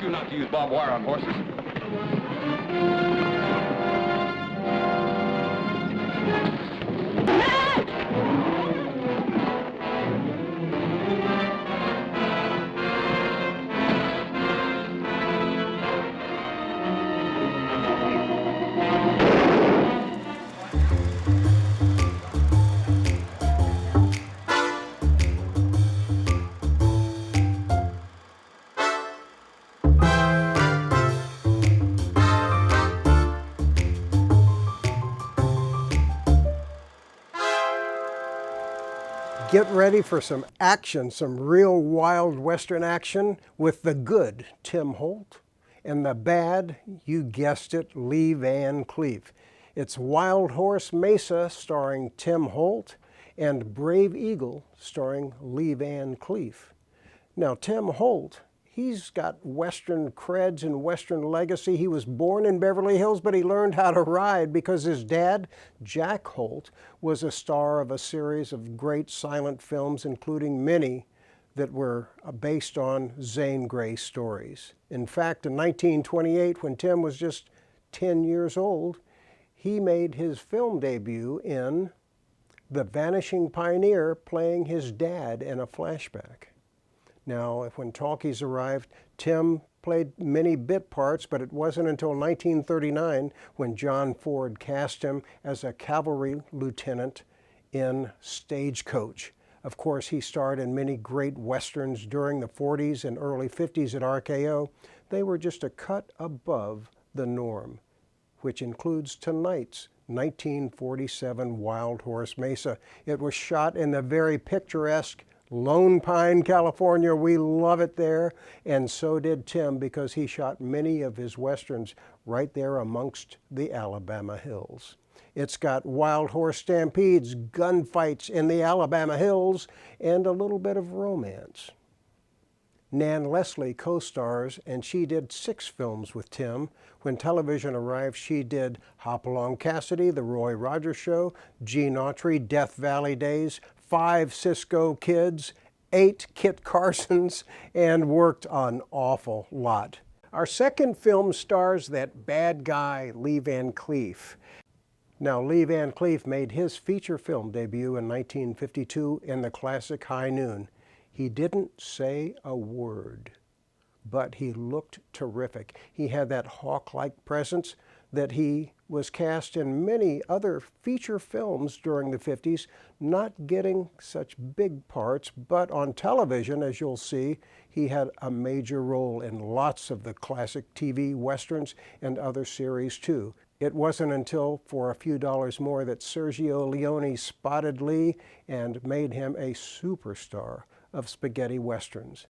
you not to use barbed wire on horses? Get ready for some action, some real wild Western action with the good Tim Holt and the bad, you guessed it, Lee Van Cleef. It's Wild Horse Mesa starring Tim Holt and Brave Eagle starring Lee Van Cleef. Now Tim Holt, he's got Western creds and Western legacy. He was born in Beverly Hills, but he learned how to ride because his dad, Jack Holt, was a star of a series of great silent films, including many that were based on Zane Grey stories. In fact, in 1928, when Tim was just 10 years old, he made his film debut in The Vanishing Pioneer, playing his dad in a flashback. Now, when talkies arrived, Tim played many bit parts, but it wasn't until 1939 when John Ford cast him as a cavalry lieutenant in Stagecoach. Of course, he starred in many great westerns during the 40s and early 50s at RKO. They were just a cut above the norm, which includes tonight's 1947 Wild Horse Mesa. It was shot in the very picturesque Lone Pine, California. We love it there, and so did Tim because he shot many of his westerns right there amongst the Alabama hills. It's got wild horse stampedes, gunfights in the Alabama hills, and a little bit of romance. Nan Leslie co-stars, and she did 6 films with Tim. When television arrived, she did Hopalong Cassidy, The Roy Rogers Show, Gene Autry, Death Valley Days, 5 Cisco Kids, 8 Kit Carsons, and worked an awful lot. Our second film stars that bad guy, Lee Van Cleef. Now, Lee Van Cleef made his feature film debut in 1952 in the classic High Noon. He didn't say a word, but he looked terrific. He had that hawk-like presence that he was cast in many other feature films during the 50s, not getting such big parts, but on television, as you'll see, he had a major role in lots of the classic TV westerns and other series too. It wasn't until for a few dollars more that Sergio Leone spotted Lee and made him a superstar of spaghetti westerns.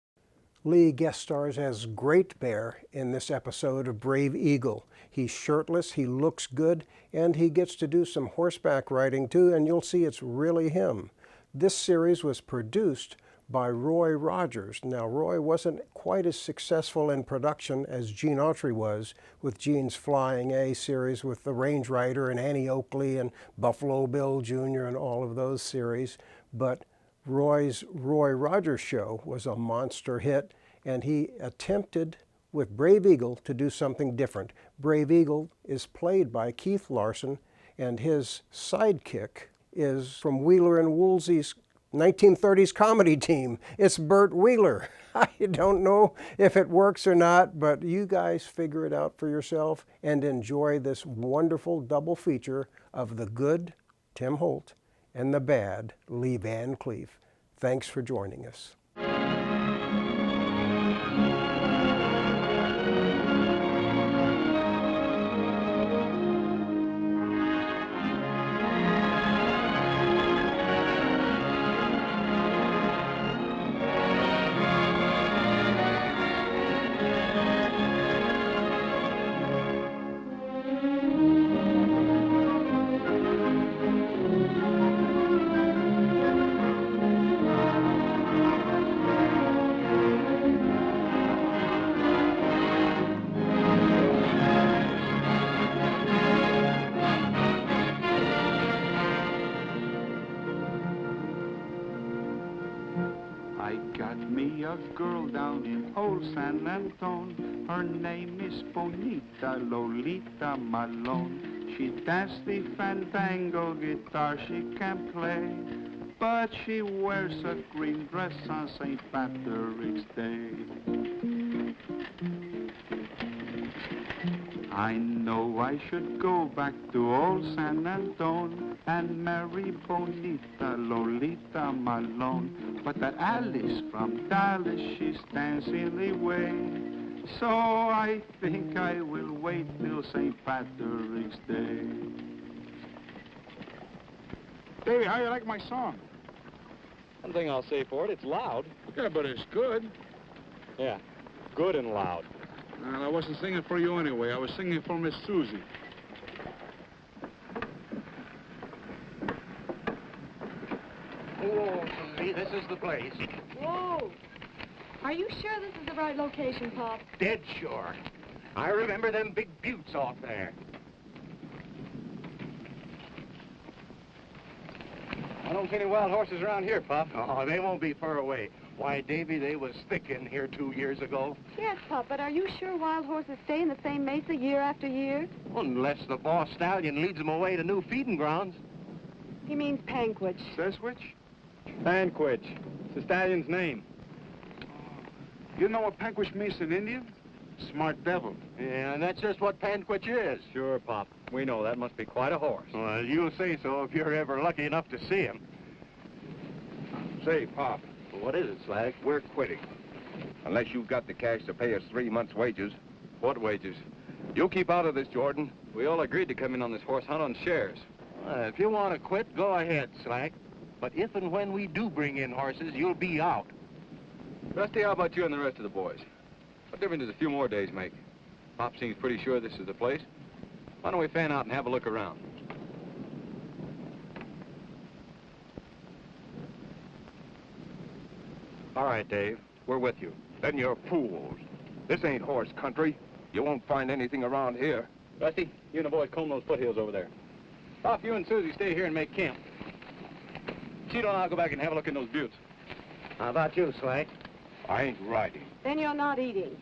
Lee guest stars as Great Bear in this episode of Brave Eagle. He's shirtless, he looks good, and he gets to do some horseback riding too, and you'll see it's really him. This series was produced by Roy Rogers. Now, Roy wasn't quite as successful in production as Gene Autry was, with Gene's Flying A series with the Range Rider and Annie Oakley and Buffalo Bill Jr. and all of those series, but Roy's Roy Rogers Show was a monster hit, and he attempted with Brave Eagle to do something different. Brave Eagle is played by Keith Larson, and his sidekick is from Wheeler and Woolsey's 1930s comedy team. It's Burt Wheeler. I don't know if it works or not, but you guys figure it out for yourself and enjoy this wonderful double feature of the good Tim Holt and the bad Lee Van Cleef. Thanks for joining us. I got me a girl down in old San Antone. Her name is Bonita Lolita Malone. She dances the fandango guitar she can play, but she wears a green dress on St. Patrick's Day. I know I should go back to old San Antone and marry Bonita Lolita Malone, but that Alice from Dallas, she stands in the way. So I think I will wait till St. Patrick's Day. Davey, how you like my song? One thing I'll say for it, it's loud. Yeah, but it's good. Yeah, good and loud. Well, I wasn't singing for you anyway. I was singing for Miss Susie. Oh, Susie, this is the place. Whoa. Are you sure this is the right location, Pop? Dead sure. I remember them big buttes off there. I don't see any wild horses around here, Pop. Oh, they won't be far away. Why, Davey, they was thick in here 2 years ago. Yes, Pop, but are you sure wild horses stay in the same mesa year after year? Unless the boss stallion leads them away to new feeding grounds. He means Panquitch. Says which? Panquitch. It's the stallion's name. You know what Panquitch means in Indian? Smart devil. Yeah, and that's just what Panquitch is. Sure, Pop. We know that must be quite a horse. Well, you'll say so if you're ever lucky enough to see him. Say, Pop, What is it, Slag? we're quitting. Unless you've got the cash to pay us 3 months' wages. What wages? You keep out of this, Jordan. We all agreed to come in on this horse hunt on shares. If you want to quit, go ahead, Slack. But if and when we do bring in horses, you'll be out. Rusty, how about you and the rest of the boys? What difference does a few more days make? Pop seems pretty sure this is the place. Why don't we fan out and have a look around? All right, Dave. We're with you. Then you're fools. This ain't horse country. You won't find anything around here. Rusty, you and the boys comb those foothills over there. Pop, you and Susie stay here and make camp. Cheeto and I'll go back and have a look in those buttes. How about you, Slack? I ain't riding. Then you're not eating.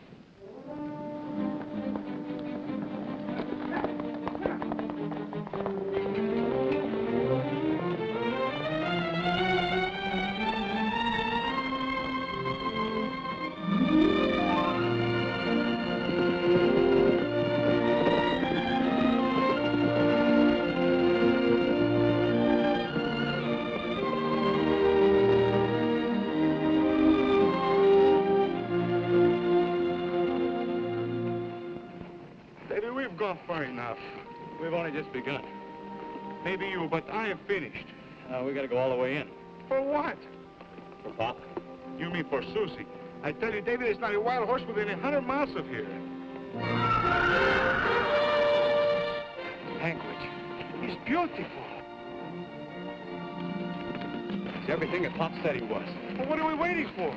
Davey, we've gone far enough. We've only just begun. Maybe you, but I am finished. We gotta go all the way in. For what? For Pop. You mean for Susie? I tell you, David, there's not a wild horse within 100 miles of here. Panquitch. He's beautiful. He's everything that Pop said he was. Well, what are we waiting for?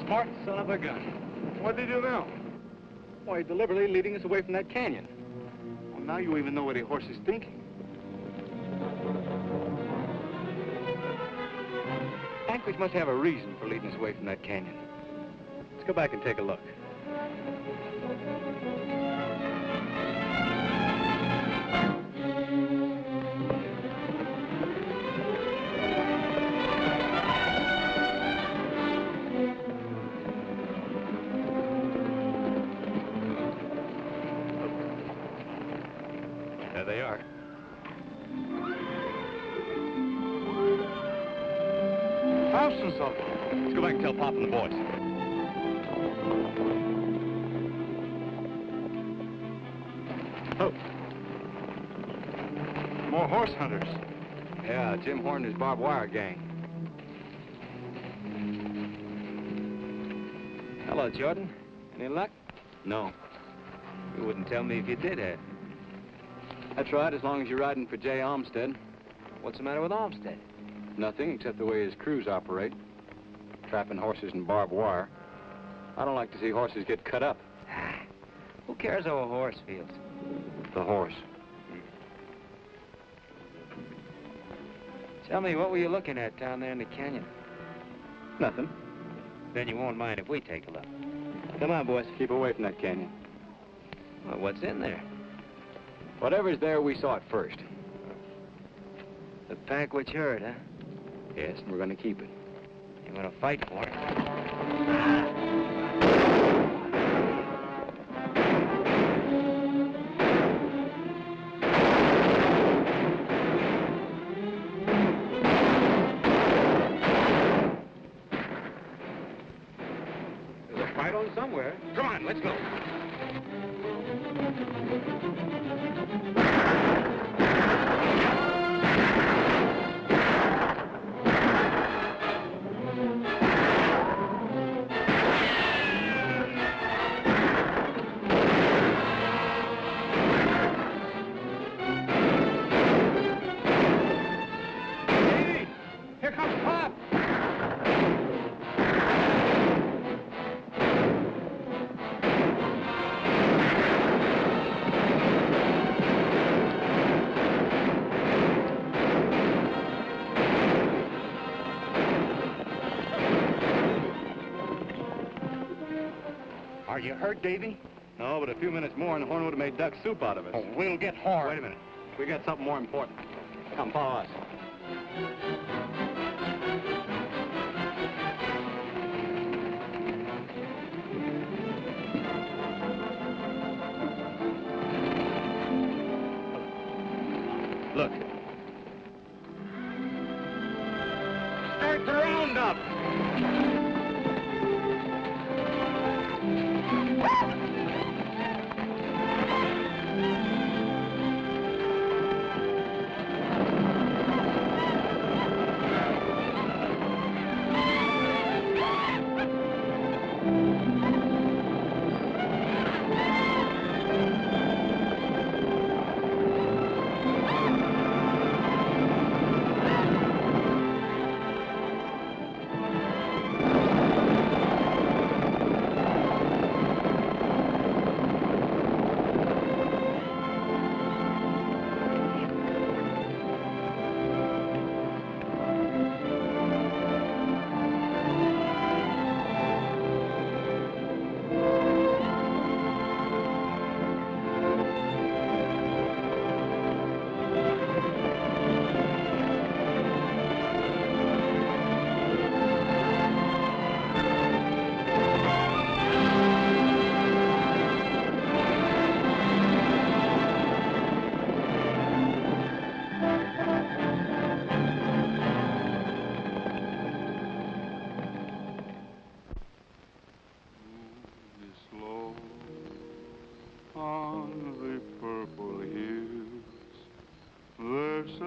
Smart son of a gun. What did you do now? Why, he's deliberately leading us away from that canyon. Well, now you even know what a horse is thinking. Panquitch must have a reason for leading us away from that canyon. Let's go back and take a look. There they are. thousands of them. Let's go back and tell Pop and the boys. Oh. More horse hunters. Yeah, Jim Horner's barbed wire gang. Hello, Jordan. Any luck? No. You wouldn't tell me if you did have. That's right, as long as you're riding for Jay Olmsted. What's the matter with Olmsted? Nothing, except the way his crews operate. Trapping horses in barbed wire. I don't like to see horses get cut up. Who cares how a horse feels? The horse. Tell me, what were you looking at down there in the canyon? Nothing. Then you won't mind if we take a look. Come on, boys. Keep away from that canyon. Well, what's in there? Whatever's there, we saw it first. The Panquitch herd, huh? Yes, and we're going to keep it. You want to fight for it? There's a fight on somewhere. Come on, let's go. Here comes Pop! Are you hurt, Davey? No, but a few minutes more and the Horn would have made duck soup out of us. Oh, we'll get hard. Wait a minute. We got something more important. Come, follow us. Look. Start the roundup!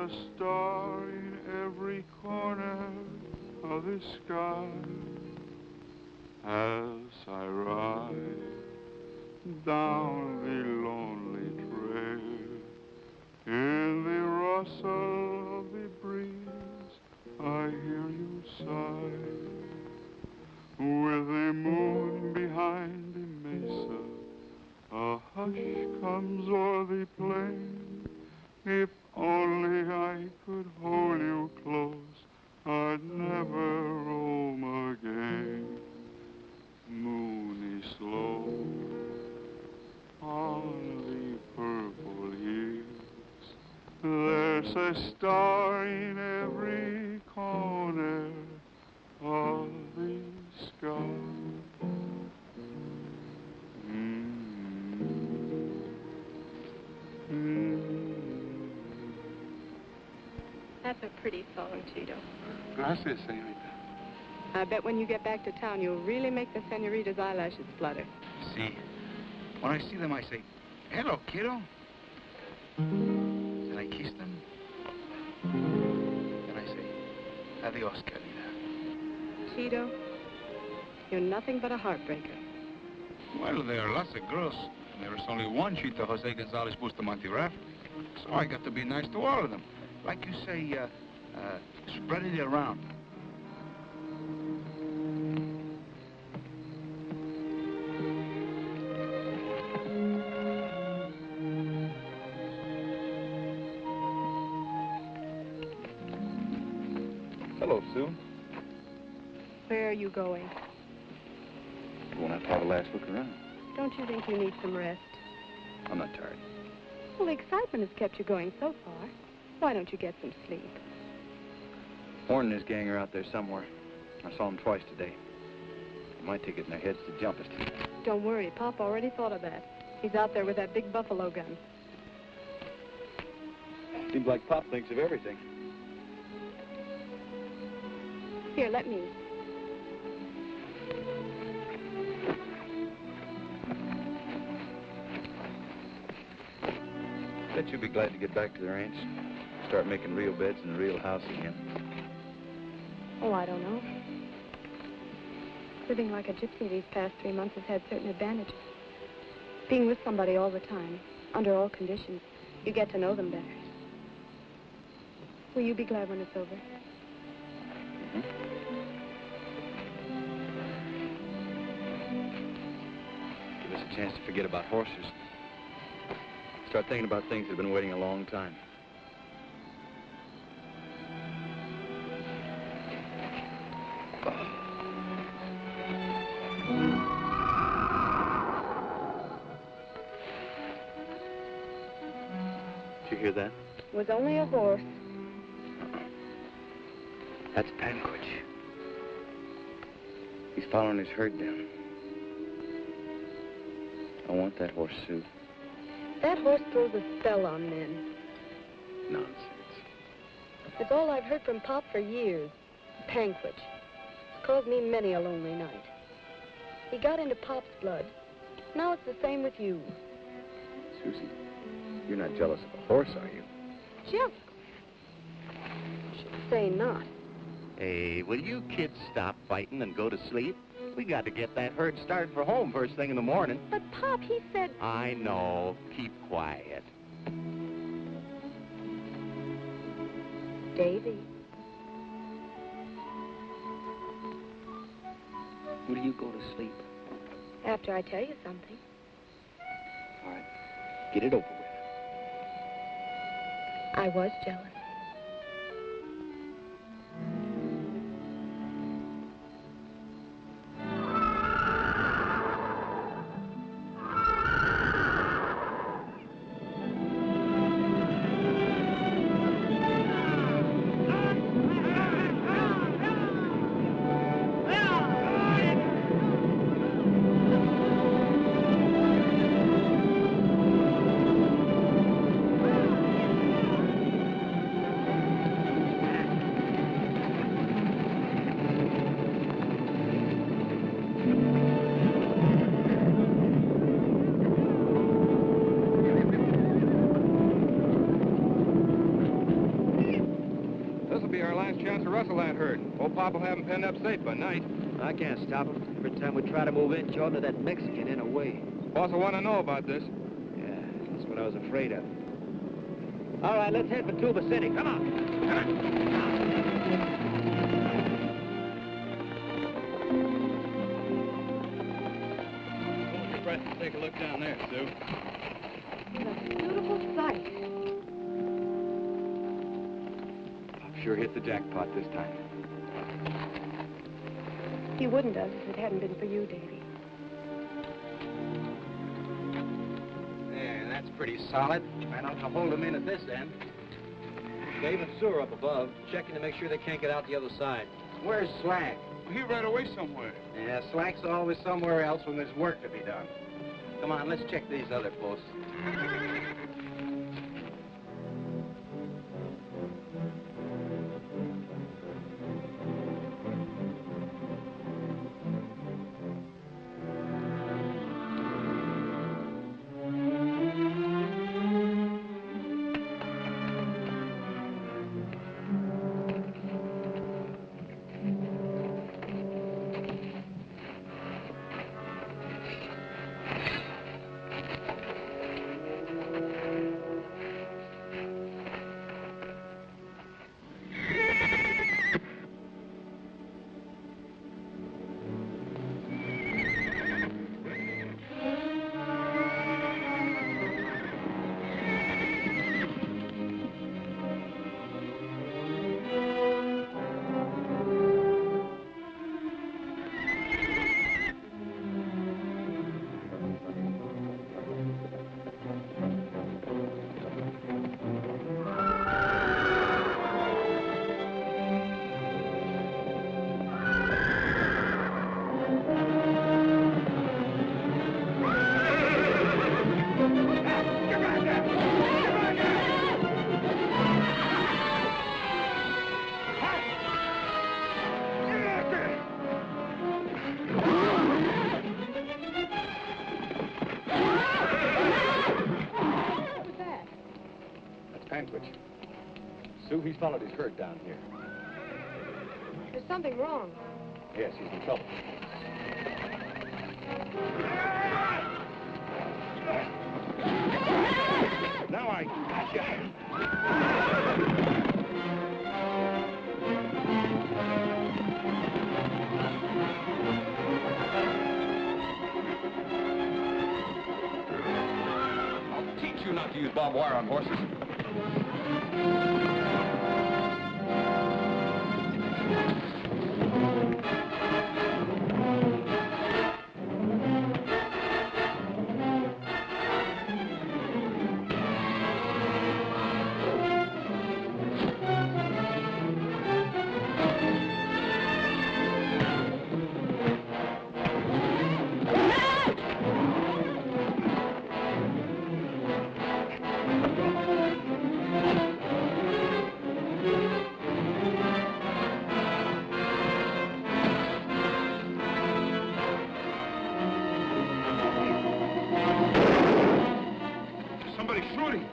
a star in every corner of the sky as I ride down the lonely trail. In the rustle of the breeze, I hear you sigh. With the moon behind the mesa, a hush comes o'er the plain. If only I could hold you close, I'd never roam again. Moony slow on the purple hills, there's a star in every corner of the sky. That's a pretty song, Cheeto. Gracias, señorita. I bet when you get back to town, you'll really make the senorita's eyelashes flutter. See, when I see them, I say, hello, kiddo. Then I kiss them. Then I say, adios, querida. Cheeto, you're nothing but a heartbreaker. Well, there are lots of girls. There is only one Chita Jose Gonzalez Bustamante Raft. So I got to be nice to all of them. Like you say, spread it around. Hello, Sue. Where are you going? You won't have to have a last look around. Don't you think you need some rest? I'm not tired. Well, the excitement has kept you going so far. Why don't you get some sleep? Horn and his gang are out there somewhere. I saw them twice today. They might take it in their heads to jump us. Don't worry, Pop already thought of that. He's out there with that big buffalo gun. Seems like Pop thinks of everything. Here, let me. Bet you'll be glad to get back to the ranch. Start making real beds in the real house again. Oh, I don't know. Living like a gypsy these past 3 months has had certain advantages. Being with somebody all the time, under all conditions, you get to know them better. Will you be glad when it's over? Give us a chance to forget about horses. Start thinking about things that have been waiting a long time. Did you hear that? It was only a horse. That's Panquitch. He's following his herd down. I want that horse, Sue. That horse throws a spell on men. Nonsense. It's all I've heard from Pop for years. Panquitch. It's caused me many a lonely night. He got into Pop's blood. Now it's the same with you. Susie, you're not jealous of a horse, are you? Jealous? Should say not. Hey, will you kids stop fighting and go to sleep? We got to get that herd started for home first thing in the morning. But Pop, he said... I know. Keep quiet. Davey. Will you go to sleep? After I tell you something. All right. Get it over with. I was jealous. Chance to rustle that herd. Old Pop will have him penned up safe by night. I can't stop him. Every time we try to move in, Jordan, that Mexican in a way. Boss will want to know about this. Yeah, that's what I was afraid of. All right, let's head for Tuba City. Come on. Hold your breath and take a look down there, Sue. What a beautiful sight. Sure hit the jackpot this time. He wouldn't have if it hadn't been for you, Davey. Yeah, that's pretty solid. Right on to hold them in at this end. Dave and Sue are up above, checking to make sure they can't get out the other side. Where's Slack? He ran away somewhere. Yeah, Slack's always somewhere else when there's work to be done. Come on, let's check these other posts. Panquitch. Sue, he's followed his herd down here. There's something wrong. Yes, he's in trouble. Now I got you. I'll teach you not to use barbed wire on horses. Somebody's shooting.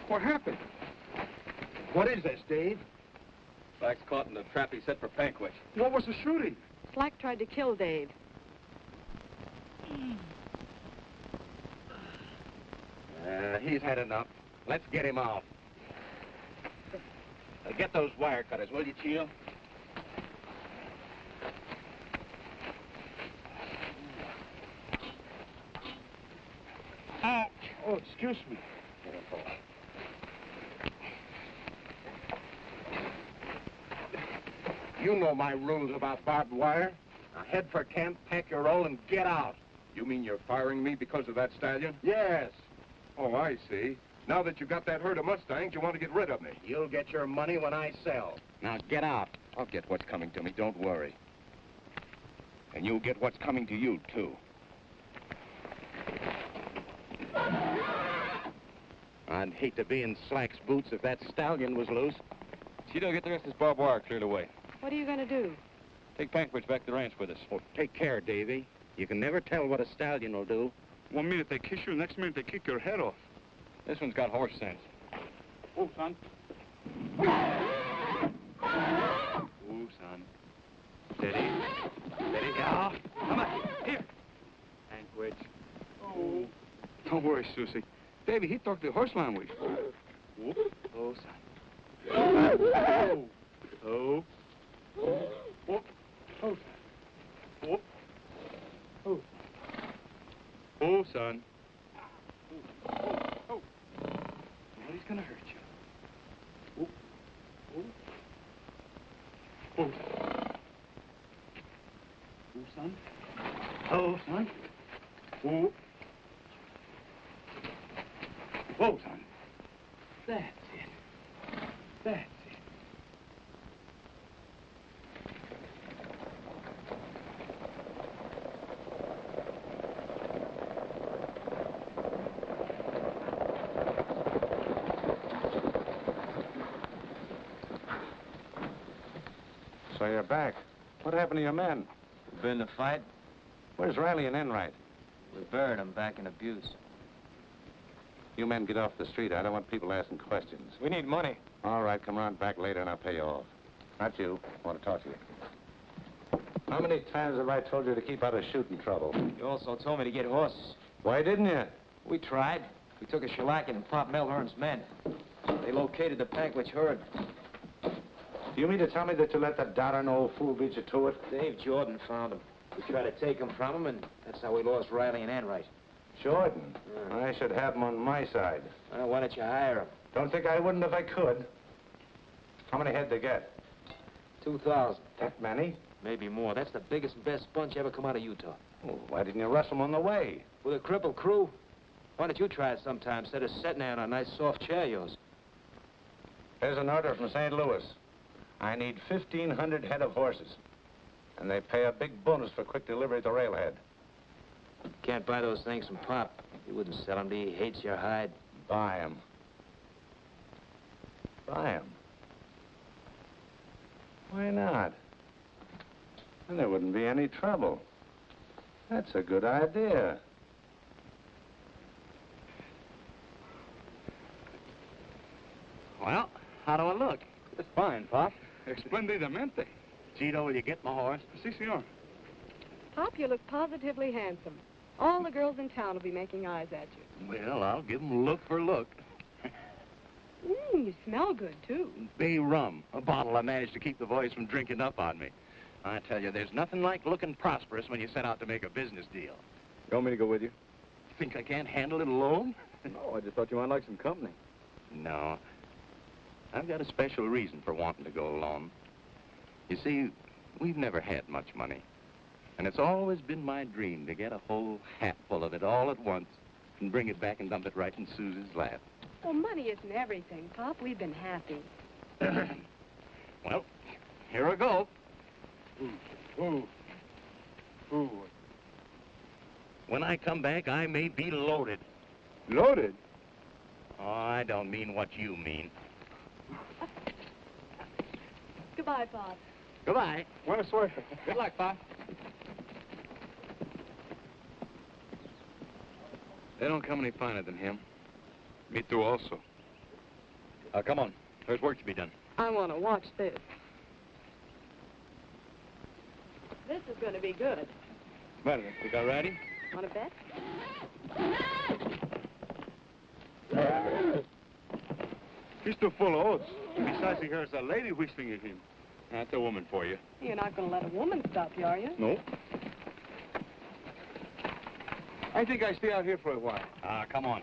What happened? What is this, Dave? Slack's caught in the trap he set for Panquitch. What was the shooting? Slack tried to kill Dave. He's had enough. Let's get him off. Get those wire cutters, will you, Chio? Ouch! Oh, excuse me. You know my rules about barbed wire. Now head for camp, pack your roll, and get out. You mean you're firing me because of that stallion? Yes. Oh, I see. Now that you got that herd of Mustangs, you want to get rid of me. You'll get your money when I sell. Now get out. I'll get what's coming to me, don't worry. And you'll get what's coming to you, too. I'd hate to be in Slack's boots if that stallion was loose. See, don't get the rest of this barbed wire cleared away. What are you going to do? Take Panquitch back to the ranch with us. Oh, take care, Davey. You can never tell what a stallion will do. 1 minute they kiss you, next minute they kick your head off. This one's got horse sense. Oh, son. Ooh, son. Steady. Steady. Yeah. Come on. Here. Panquitch. Oh. Don't worry, Susie. Davey, he talked the horse language. Whoop. Oh, son. Oh. Oh. Whoop. Oh, son. Whoop. Oh. Oh, son. Oh. Nobody's gonna hurt you. Oh. Oh. Oh, son. Oh, son. Oh. Whoa, son. That's it. That's it. So you're back. What happened to your men? Been in a fight? Where's Riley and Enright? We buried them back in Abuse. You men get off the street. I don't want people asking questions. We need money. All right, come around back later and I'll pay you off. Not you. I want to talk to you. How many times have I told you to keep out of shooting trouble? You also told me to get horses. Why didn't you? We tried. We took a shellacking and popped Melhorn's men. They located the Panquitch herd. Do you mean to tell me that you let that doddering old fool beat you to it? Dave Jordan found them. We tried to take them from him, and that's how we lost Riley and Enright. Jordan? I should have him on my side. Well, why don't you hire him? Don't think I wouldn't if I could. How many head they get? 2,000. That many? Maybe more. That's the biggest and best bunch ever come out of Utah. Oh, why didn't you rustle them on the way? With a crippled crew? Why don't you try it sometime instead of sitting there on a nice soft chair of yours? Here's an order from St. Louis. I need 1,500 head of horses. And they pay a big bonus for quick delivery at the railhead. You can't buy those things from Pop. He wouldn't sell them to you. He hates your hide. Buy 'em. Buy 'em. Why not? Then there wouldn't be any trouble. That's a good idea. Well, how do I look? It's fine, Pop. Esplendidamente. Cheeto, will you get my horse? Si, senor. Pop, you look positively handsome. All the girls in town will be making eyes at you. Well, I'll give 'em look for look. You smell good, too. Bay rum, a bottle I managed to keep the boys from drinking up on me. I tell you, there's nothing like looking prosperous when you set out to make a business deal. You want me to go with you? Think I can't handle it alone? No, I just thought you might like some company. No. I've got a special reason for wanting to go alone. You see, we've never had much money. And it's always been my dream to get a whole hatful of it all at once and bring it back and dump it right in Susie's lap. Well, money isn't everything, Pop. We've been happy. Well, here I go. When I come back, I may be loaded. Loaded? Oh, I don't mean what you mean. Goodbye, Pop. Goodbye. Buena suerte. Good luck, Pop. They don't come any finer than him. Me too, also. Come on. There's work to be done. I want to watch this. This is going to be good. Well, you got ready? Want to bet? He's too full of oats. Besides, he hears a lady whistling at him. That's a woman for you. You're not going to let a woman stop you, are you? No. I think I stay out here for a while. Come on.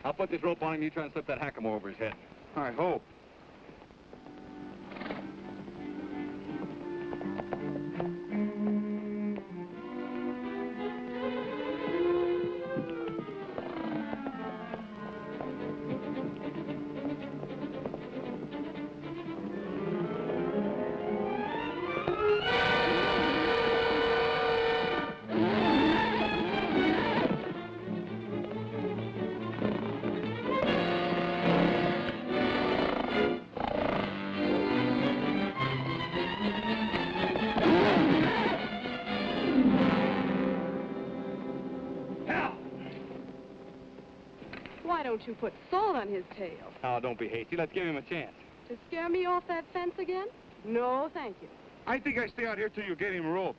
I'll put this rope on him. You try and slip that hackamore over his head. I hope. Why don't you put salt on his tail? Oh, don't be hasty. Let's give him a chance. To scare me off that fence again? No, thank you. I think I stay out here till you get him roped.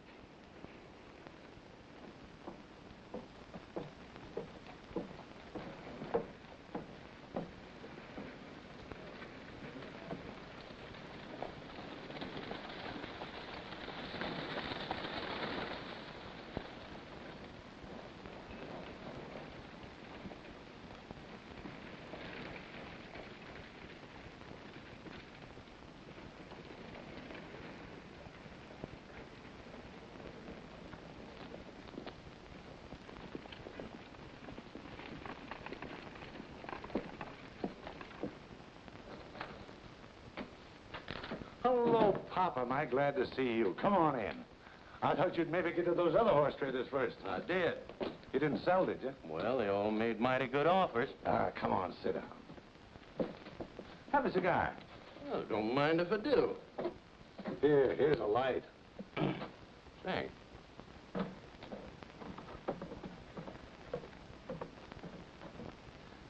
Hello, Pop. Am I glad to see you. Come on in. I thought you'd maybe get to those other horse traders first. I did. You didn't sell, did you? Well, they all made mighty good offers. Come on, sit down. Have a cigar. Well, don't mind if I do. Here's a light. Thanks.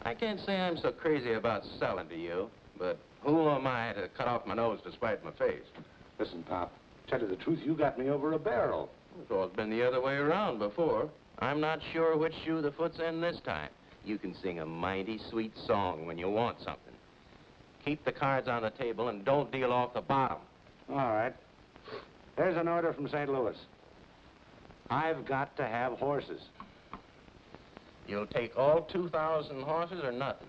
I can't say I'm so crazy about selling to you, but who am I to cut off my nose to spite my face? Listen, Pop, tell you the truth, you got me over a barrel. It's always been the other way around before. I'm not sure which shoe the foot's in this time. You can sing a mighty sweet song when you want something. Keep the cards on the table and don't deal off the bottom. All right. There's an order from St. Louis. I've got to have horses. You'll take all 2,000 horses or nothing?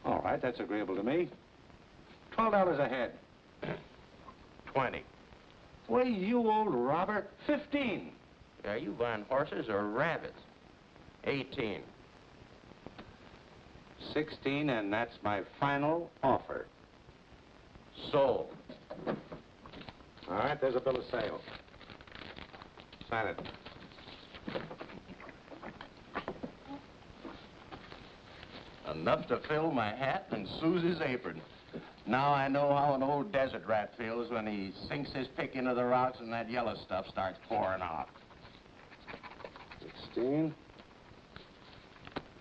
All right, that's agreeable to me. $12 a head. 20. Why, you old robber, 15. Are you buying horses or rabbits? 18. 16, and that's my final offer. Sold. All right, there's a bill of sale. Sign it. Enough to fill my hat and Susie's apron. Now I know how an old desert rat feels when he sinks his pick into the rocks and that yellow stuff starts pouring out. 16.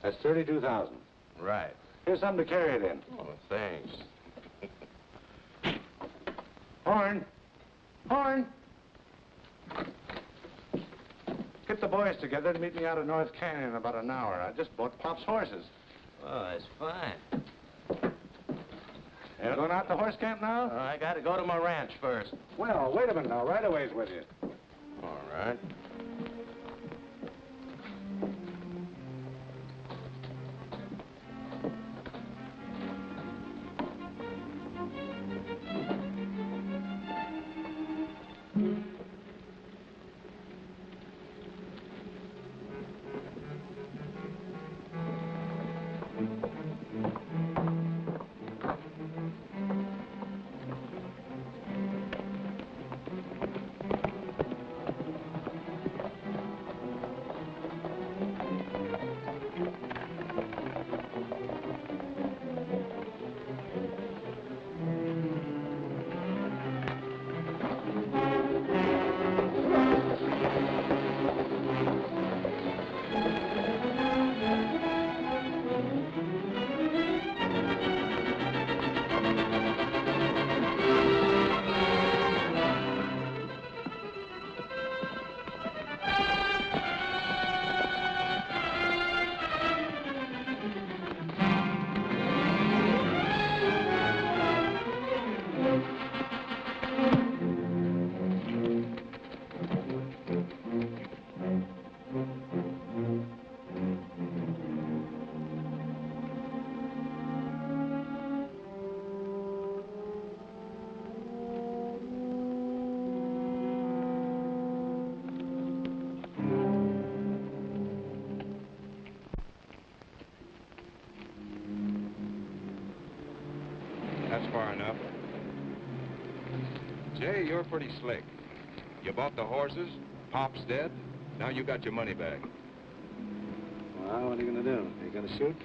That's 32,000. Right. Here's something to carry it in. Oh, thanks. Horn! Horn! Get the boys together to meet me out of North Canyon in about an hour. I just bought Pop's horses. Oh, that's fine. You going out to horse camp now? I got to go to my ranch first. Well, wait a minute now. Right away's with you. All right. That's far enough. Jay, you're pretty slick. You bought the horses, Pop's dead, now you got your money back. Well, what are you going to do? Are you going to shoot?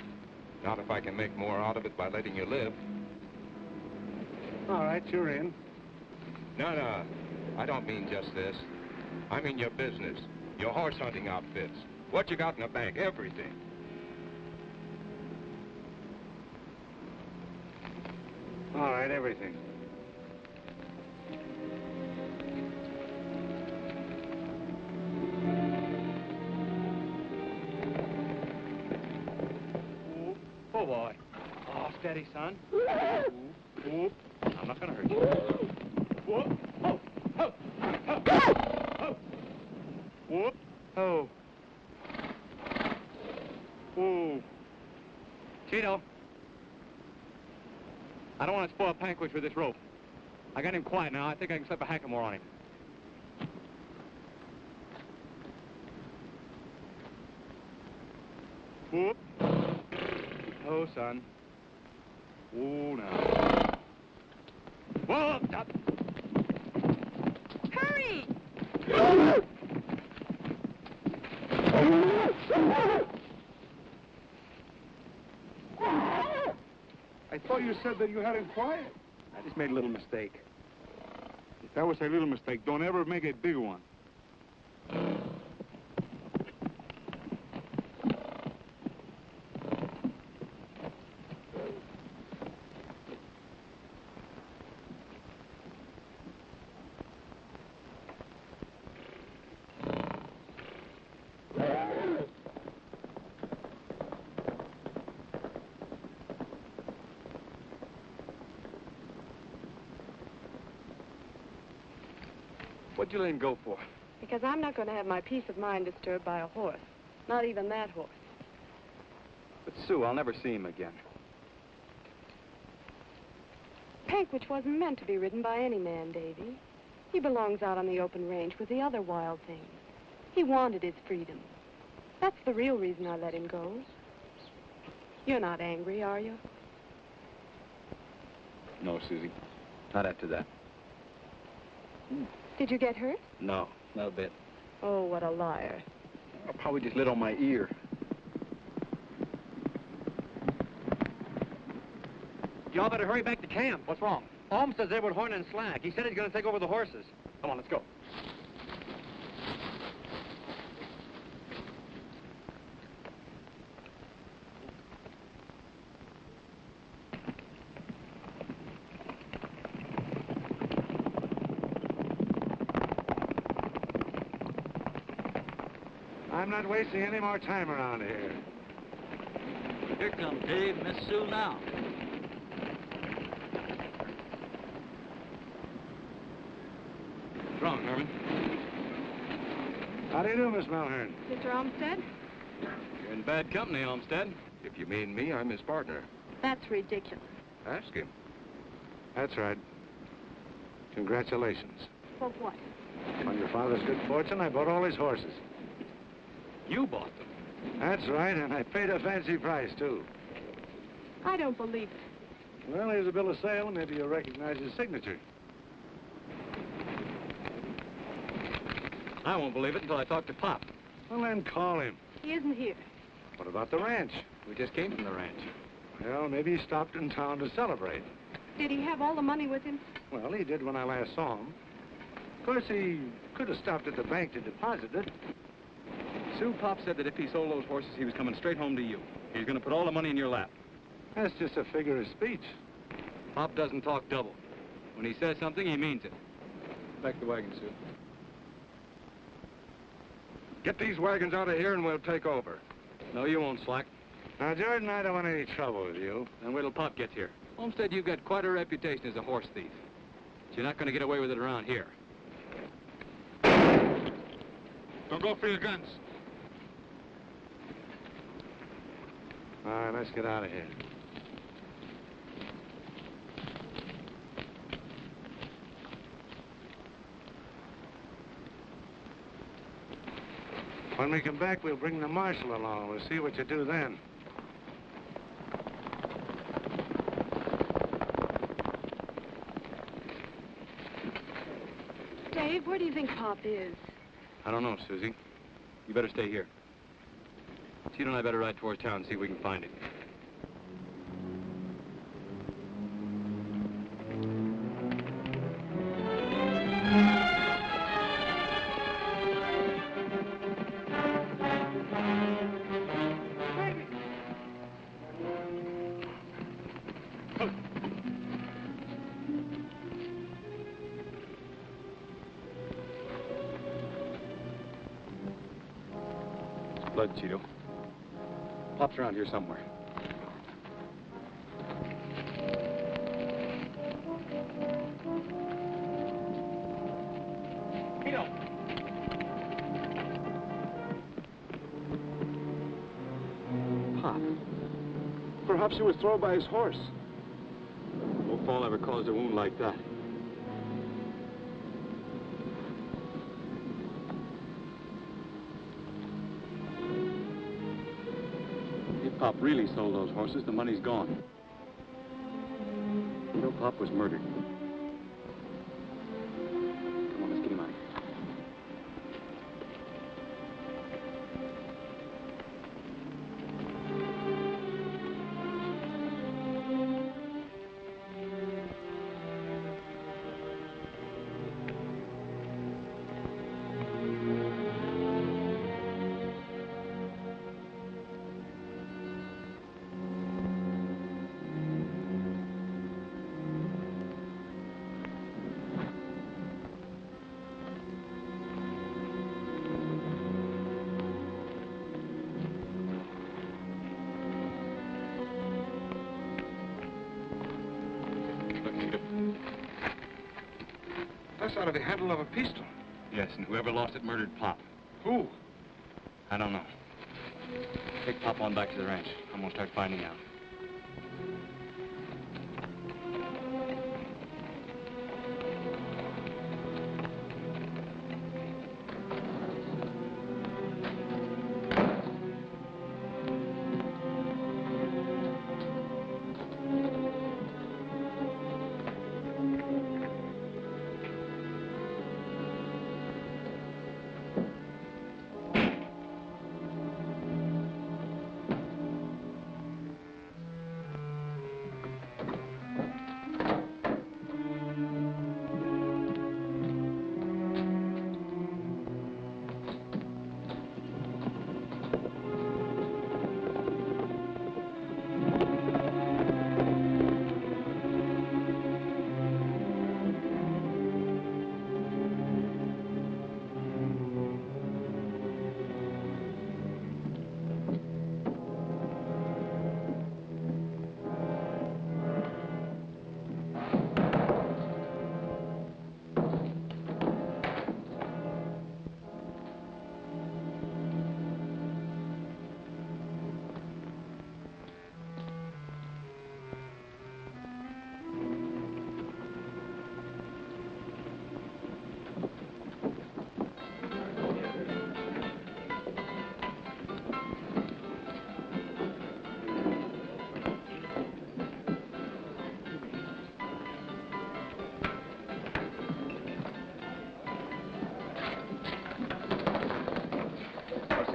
Not if I can make more out of it by letting you live. All right, you're in. No, I don't mean just this. I mean your business, your horse hunting outfits, what you got in the bank, everything. All right, everything. Oh, boy. Oh, steady, son. Whoop. I'm not gonna hurt you. Whoop. Oh, oh, oh, oh. Whoop. Oh. Ooh. Cheeto. I don't want to spoil Panquitch with this rope. I got him quiet now. I think I can slip a hackamore on him. Whoop. Oh, son. Oh, now. Whoa, stop. Hurry! I thought you said that you had him quiet. I just made a little mistake. If that was a little mistake, don't ever make a big one. What'd you let him go for? Because I'm not going to have my peace of mind disturbed by a horse. Not even that horse. But Sue, I'll never see him again. Panquitch wasn't meant to be ridden by any man, Davey. He belongs out on the open range with the other wild things. He wanted his freedom. That's the real reason I let him go. You're not angry, are you? No, Susie. Not after that. Did you get hurt? No, not a bit. Oh, what a liar. I probably just lit on my ear. Y'all better hurry back to camp. What's wrong? Holmes says Edward Horn and Slack. He said he's going to take over the horses. Come on, let's go. I'm not wasting any more time around here. Here comes Dave, Miss Sue now. What's wrong, Herman? How do you do, Miss Mulhern? Mr. Olmsted? You're in bad company, Olmsted. If you mean me, I'm his partner. That's ridiculous. Ask him. That's right. Congratulations. For what? On your father's good fortune, I bought all his horses. You bought them. That's right, and I paid a fancy price, too. I don't believe it. Well, here's a bill of sale. Maybe you'll recognize his signature. I won't believe it until I talk to Pop. Well, then call him. He isn't here. What about the ranch? We just came from the ranch. Well, maybe he stopped in town to celebrate. Did he have all the money with him? Well, he did when I last saw him. Of course, he could have stopped at the bank to deposit it. Sue, Pop said that if he sold those horses, he was coming straight home to you. He's going to put all the money in your lap. That's just a figure of speech. Pop doesn't talk double. When he says something, he means it. Back the wagon, Sue. Get these wagons out of here and we'll take over. No, you won't, Slack. Now, Jordan, I don't want any trouble with you. Then wait till Pop gets here. Olmsted, you've got quite a reputation as a horse thief. But you're not going to get away with it around here. Don't go for your guns. All right, let's get out of here. When we come back, we'll bring the marshal along. We'll see what you do then. Dave, where do you think Pop is? I don't know, Susie. You better stay here. Tito and I better ride towards town and see if we can find him. Blood, Cheeto. Pop's around here somewhere. Tito! Pop. Perhaps he was thrown by his horse. No fall ever caused a wound like that. Pop really sold those horses, the money's gone. You know, Pop was murdered. Come on, let's get him out of here. That's out of the handle of a pistol. Yes, and whoever lost it murdered Pop. Who? I don't know. Take Pop on back to the ranch. I'm gonna start finding out.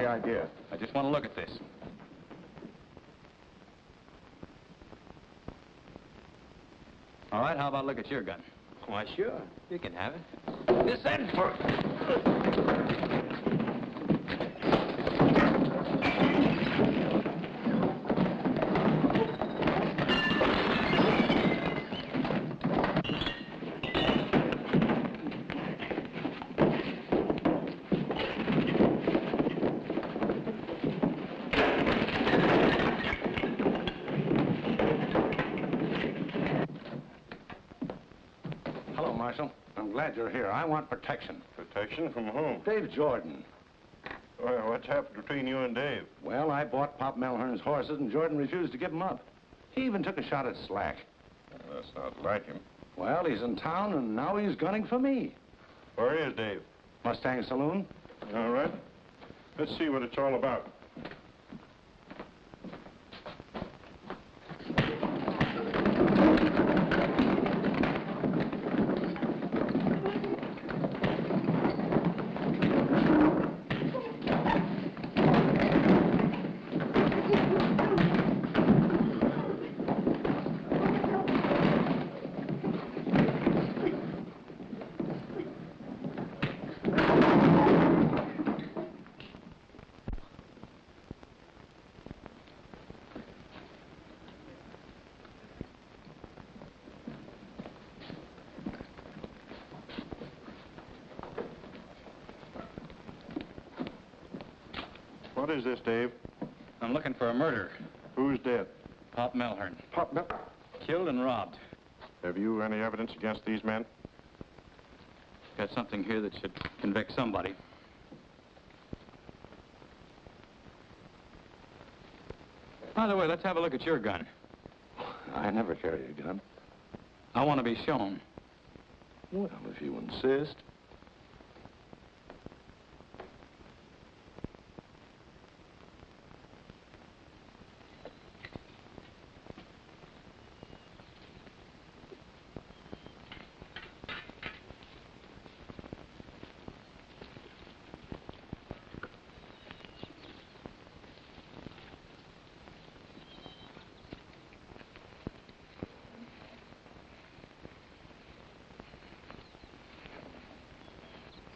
idea? I just want to look at this. All right, how about look at your gun? Why, sure. You can have it. This end for... Hello, Marshal. I'm glad you're here. I want protection. Protection from whom? Dave Jordan. Well, what's happened between you and Dave? Well, I bought Pop Melhern's horses, and Jordan refused to give them up. He even took a shot at Slack. That's not like him. Well, he's in town, and now he's gunning for me. Where is Dave? Mustang Saloon. All right. Let's see what it's all about. What is this, Dave? I'm looking for a murderer. Who's dead? Pop Melhern. Pop Mel... Killed and robbed. Have you any evidence against these men? Got something here that should convict somebody. By the way, let's have a look at your gun. I never carry a gun. I want to be shown. Well, if you insist.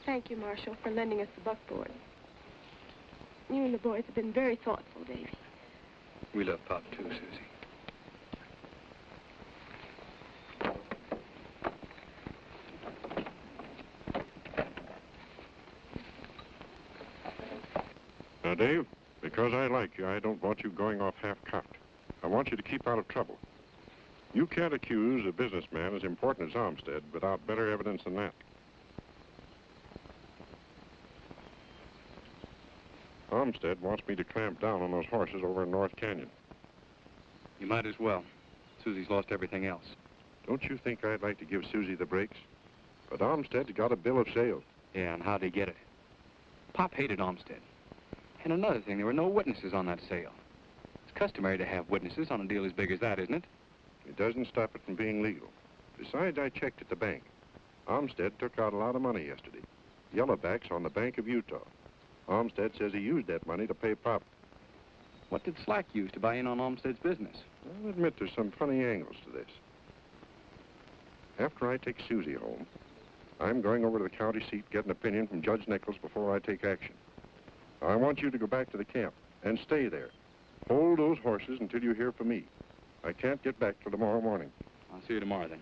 Thank you, Marshal, for lending us the buckboard. You and the boys have been very thoughtful, Davey. We love Pop, too, Susie. Now, Dave, because I like you, I don't want you going off half-cocked. I want you to keep out of trouble. You can't accuse a businessman as important as Armstead without better evidence than that. Armstead wants me to clamp down on those horses over in North Canyon. You might as well. Susie's lost everything else. Don't you think I'd like to give Susie the breaks? But Armstead's got a bill of sale. Yeah, and how'd he get it? Pop hated Armstead. And another thing, there were no witnesses on that sale. It's customary to have witnesses on a deal as big as that, isn't it? It doesn't stop it from being legal. Besides, I checked at the bank. Armstead took out a lot of money yesterday. Yellowbacks on the Bank of Utah. Armstead says he used that money to pay Pop. What did Slack use to buy in on Armstead's business? I'll admit there's some funny angles to this. After I take Susie home, I'm going over to the county seat, get an opinion from Judge Nichols before I take action. I want you to go back to the camp and stay there. Hold those horses until you hear from me. I can't get back till tomorrow morning. I'll see you tomorrow, then.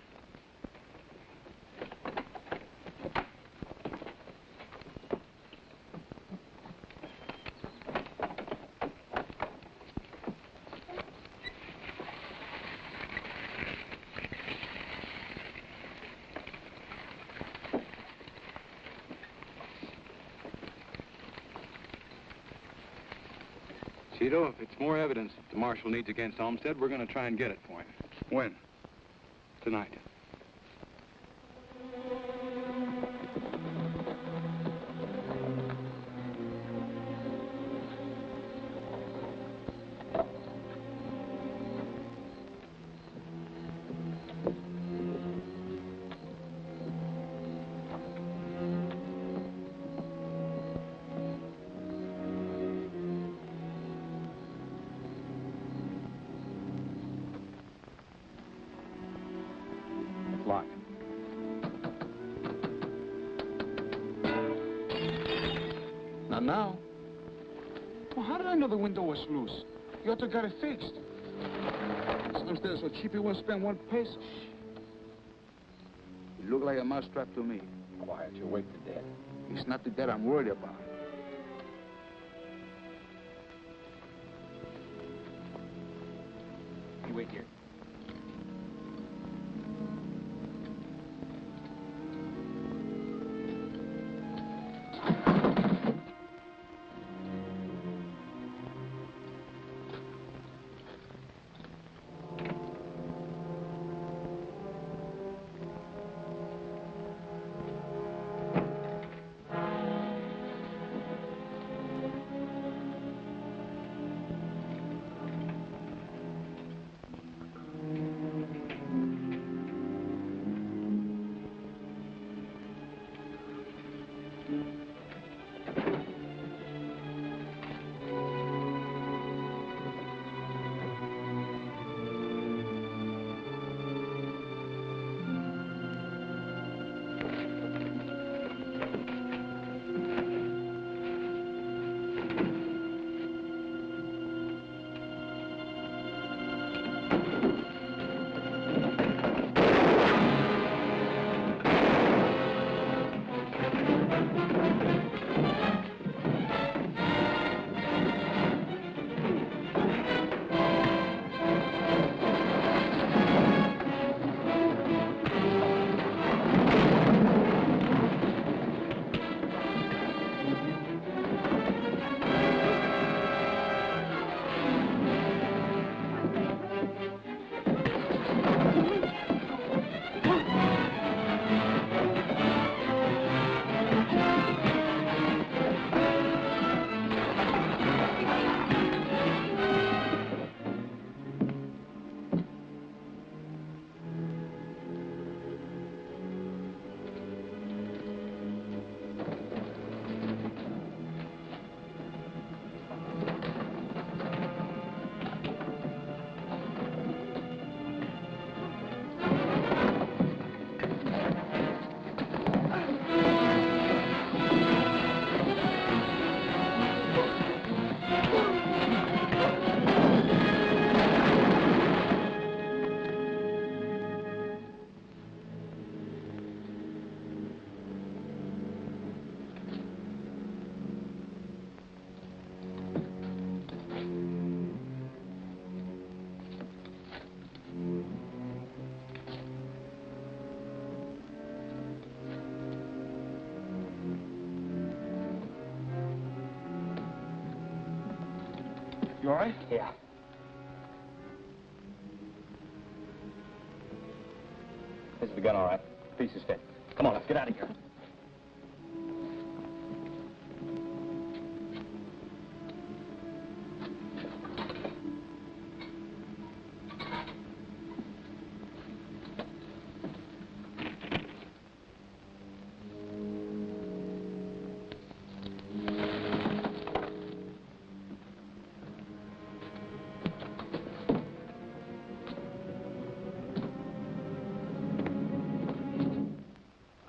Cheeto, if it's more evidence the marshal needs against Olmsted, we're going to try and get it for him. When? Tonight. Not now. Well, how did I know the window was loose? You ought to have got it fixed. Some stairs so cheap you wouldn't spend 1 peso. You look like a mousetrap to me. Quiet, you'll wake the dead. It's not the dead I'm worried about. You wait here. You all right? Yeah. This is the gun, all right. Piece is fit. Come on, let's get out of here.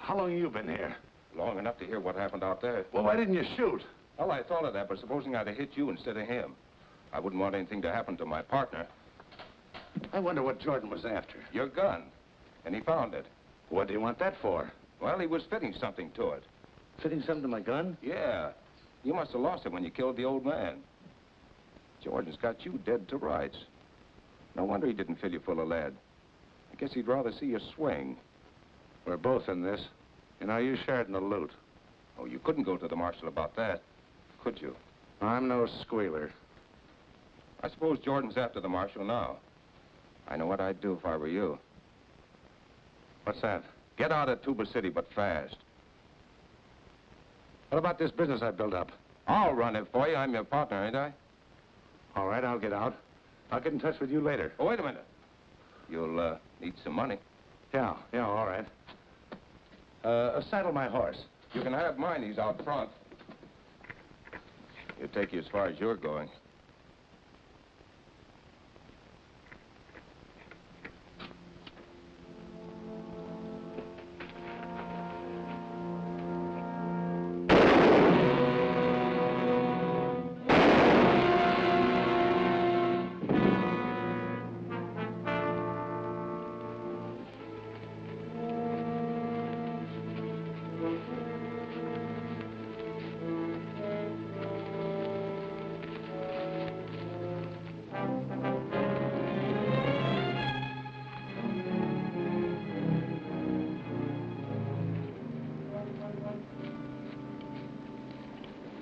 How long have you been here? Long enough to hear what happened out there. Well, why didn't you shoot? Well, I thought of that, but supposing I'd have hit you instead of him. I wouldn't want anything to happen to my partner. I wonder what Jordan was after. Your gun. And he found it. What do you want that for? Well, he was fitting something to it. Fitting something to my gun? Yeah. You must have lost it when you killed the old man. Jordan's got you dead to rights. No wonder he didn't fill you full of lead. I guess he'd rather see you swing. We're both in this. You know, you shared in the loot. Oh, you couldn't go to the marshal about that, could you? I'm no squealer. I suppose Jordan's after the marshal now. I know what I'd do if I were you. What's that? Get out of Tuba City, but fast. What about this business I built up? I'll run it for you. I'm your partner, ain't I? All right, I'll get out. I'll get in touch with you later. Oh, wait a minute. You'll, need some money. Yeah, all right. Saddle my horse. You can have mine. He's out front. He'll take you as far as you're going.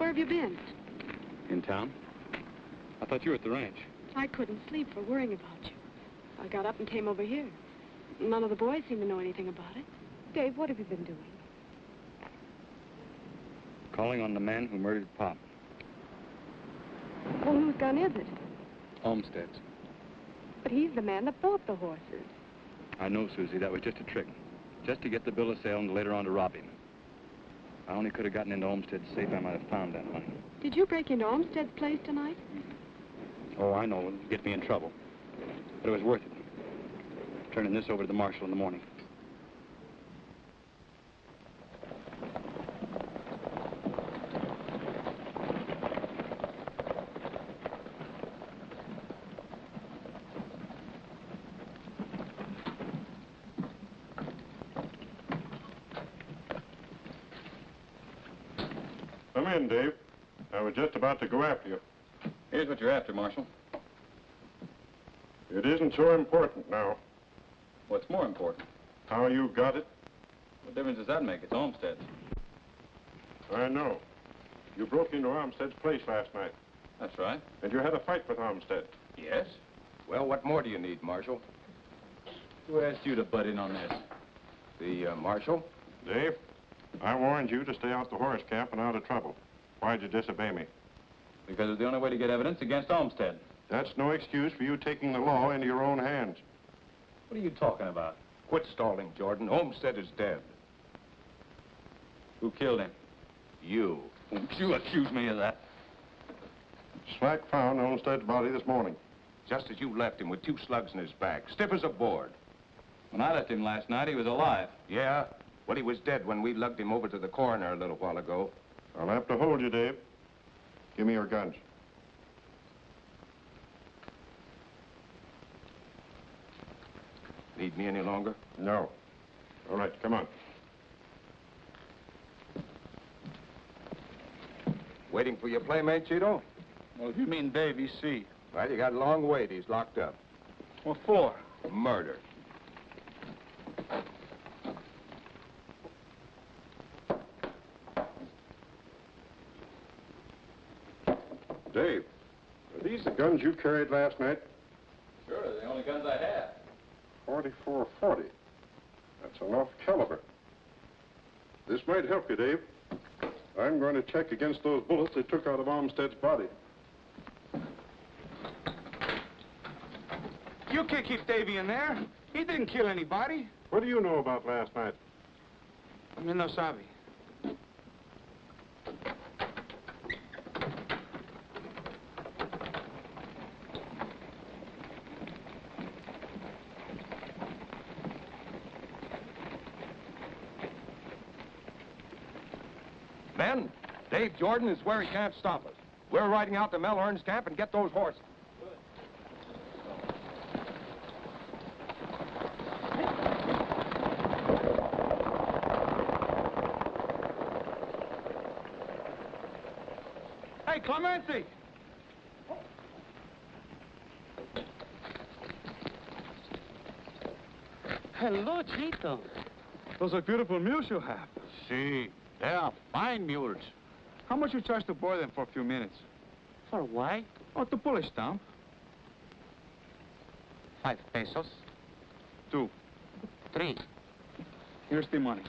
Where have you been? In town? I thought you were at the ranch. I couldn't sleep for worrying about you. I got up and came over here. None of the boys seem to know anything about it. Dave, what have you been doing? Calling on the man who murdered Pop. Well, whose gun is it? Olmsted's. But he's the man that bought the horses. I know, Susie. That was just a trick. Just to get the bill of sale and later on to rob him. If I only could have gotten into Olmsted's safe, I might have found that money. Did you break into Olmsted's place tonight? Oh, I know. It'll get me in trouble. But it was worth it. Turning this over to the marshal in the morning. Come in, Dave. I was just about to go after you. Here's what you're after, Marshal. It isn't so important now. What's more important? How you got it? What difference does that make? It's Olmsted's. I know. You broke into Olmsted's place last night. That's right. And you had a fight with Olmsted. Yes? Well, what more do you need, Marshal? Who asked you to butt in on this? The, Marshal? Dave, I warned you to stay out the horse camp and out of trouble. Why'd you disobey me? Because it's the only way to get evidence against Olmsted. That's no excuse for you taking the law into your own hands. What are you talking about? Quit stalling, Jordan. Olmsted is dead. Who killed him? You. You accuse me of that. Slack found Olmsted's body this morning. Just as you left him with 2 slugs in his back, stiff as a board. When I left him last night, he was alive. Yeah? Well, he was dead when we lugged him over to the coroner a little while ago. I'll have to hold you, Dave. Give me your guns. Need me any longer? No. All right, come on. Waiting for your playmate, Cheeto? Well, if you mean Davey, see. Well, you got a long wait. He's locked up. What for? Murder. Dave, are these the guns you carried last night? Sure, they're the only guns I have. 44-40. That's enough caliber. This might help you, Dave. I'm going to check against those bullets they took out of Olmsted's body. You can't keep Davey in there. He didn't kill anybody. What do you know about last night? Me no sabe. Men, Dave Jordan is where he can't stop us. We're riding out to Melhorn's camp and get those horses. Hey, Clemente! Hello, Chito. Those are beautiful mules you have. See, they are fine mules. How much you charge to board them for a few minutes? For why? Oh, to pull a stump. 5 pesos. 2. 3. Here's the money.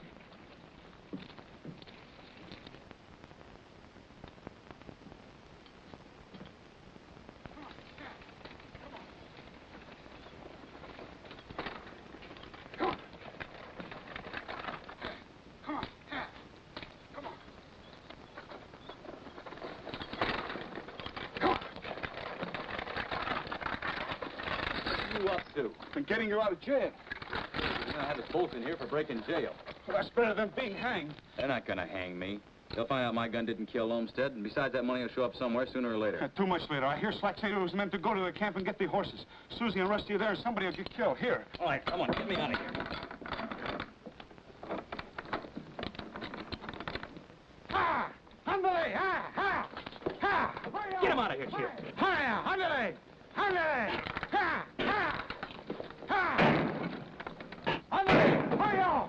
And getting you out of jail. I had us both in here for breaking jail. Well, that's better than being hanged. They're not gonna hang me. They'll find out my gun didn't kill Olmsted, and besides, that money will show up somewhere sooner or later. Too much later. I hear Slack say it was meant to go to the camp and get the horses. Susie and Rusty are there, and somebody will get killed. Here. All right, come on, get me out of here. Ha! Ándale! Ha! Ha! Ha! Get him out of here, Chief. Ha! Ándale! Ándale! Ha! Ha! Ha! Ándale! Vaya!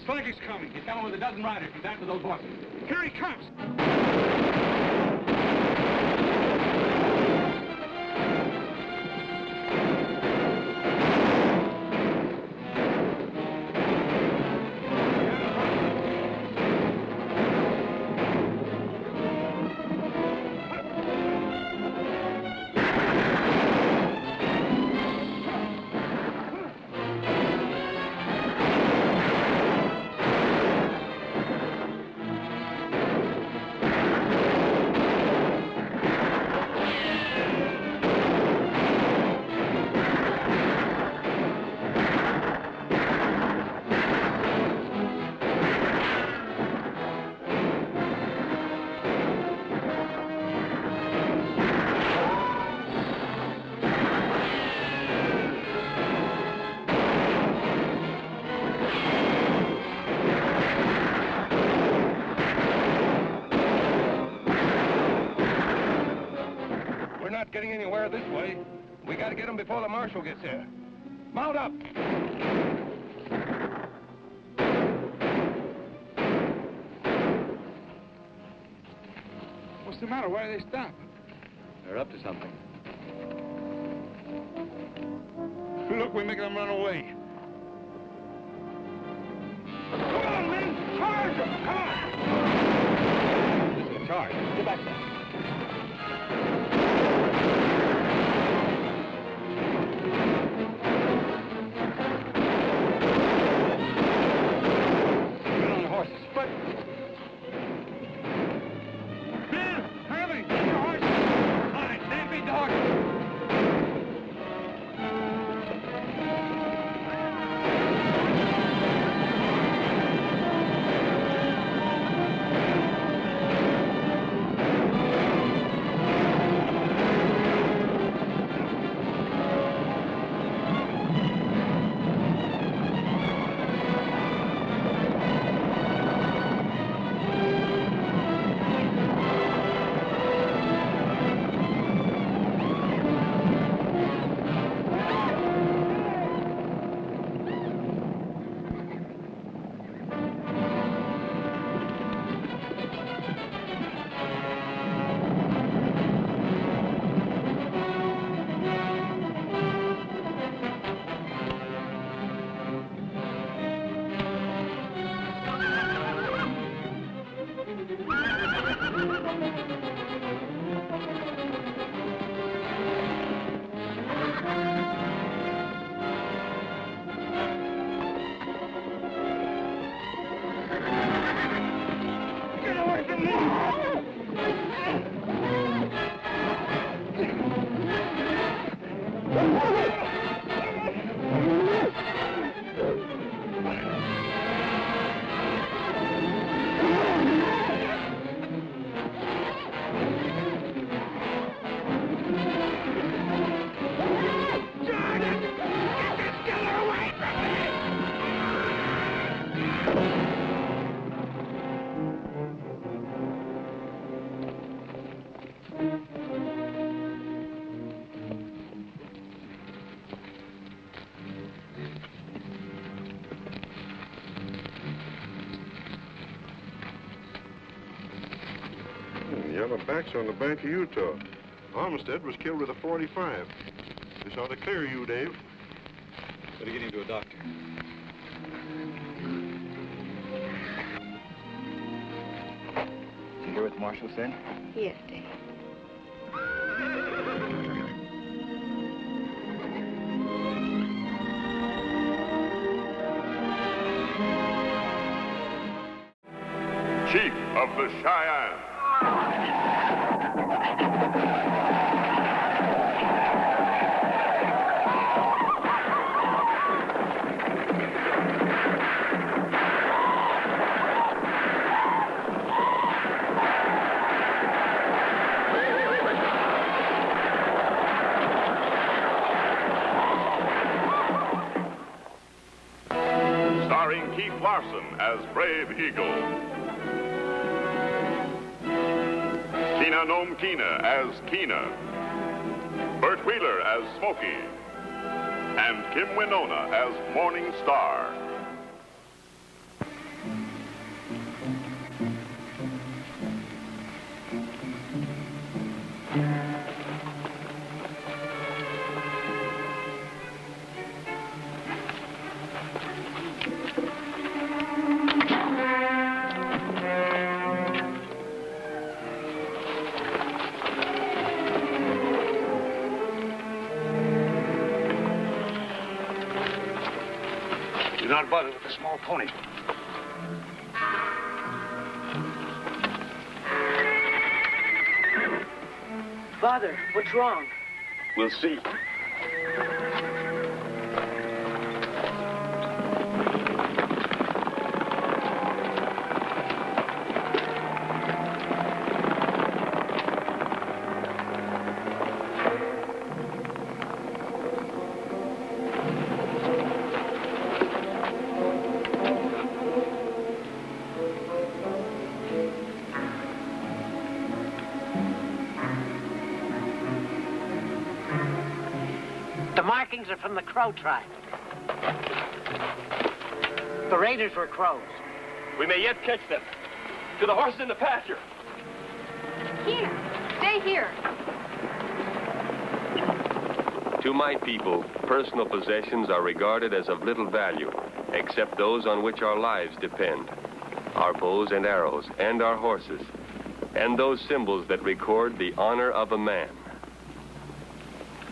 Flanker's coming. He's coming with a dozen riders. He's after those horses. Here he comes. Getting anywhere this way. We got to get him before the marshal gets here. Mount up. What's the matter? Why do they stop? They're up to something. Look, we're making them run away. Come on, men! Charge them! Come on! This is a charge. Get back there. Yellowbacks on the bank of Utah. Armistead was killed with a .45. This ought to clear you, Dave. Better get him to a doctor. Did you hear what the marshal said? Yes, Dave. Chief of the Cheyenne. Starring Keith Larson as Brave Eagle. Tina Nome Keena as Keena. Bert Wheeler as Smokey. And Kim Winona as Morning Star. Do not bother with the small pony. Father, what's wrong? We'll see. The markings are from the Crow tribe. The raiders were crows. We may yet catch them. To the horses in the pasture. Keena, stay here. To my people, personal possessions are regarded as of little value, except those on which our lives depend. Our bows and arrows, and our horses, and those symbols that record the honor of a man.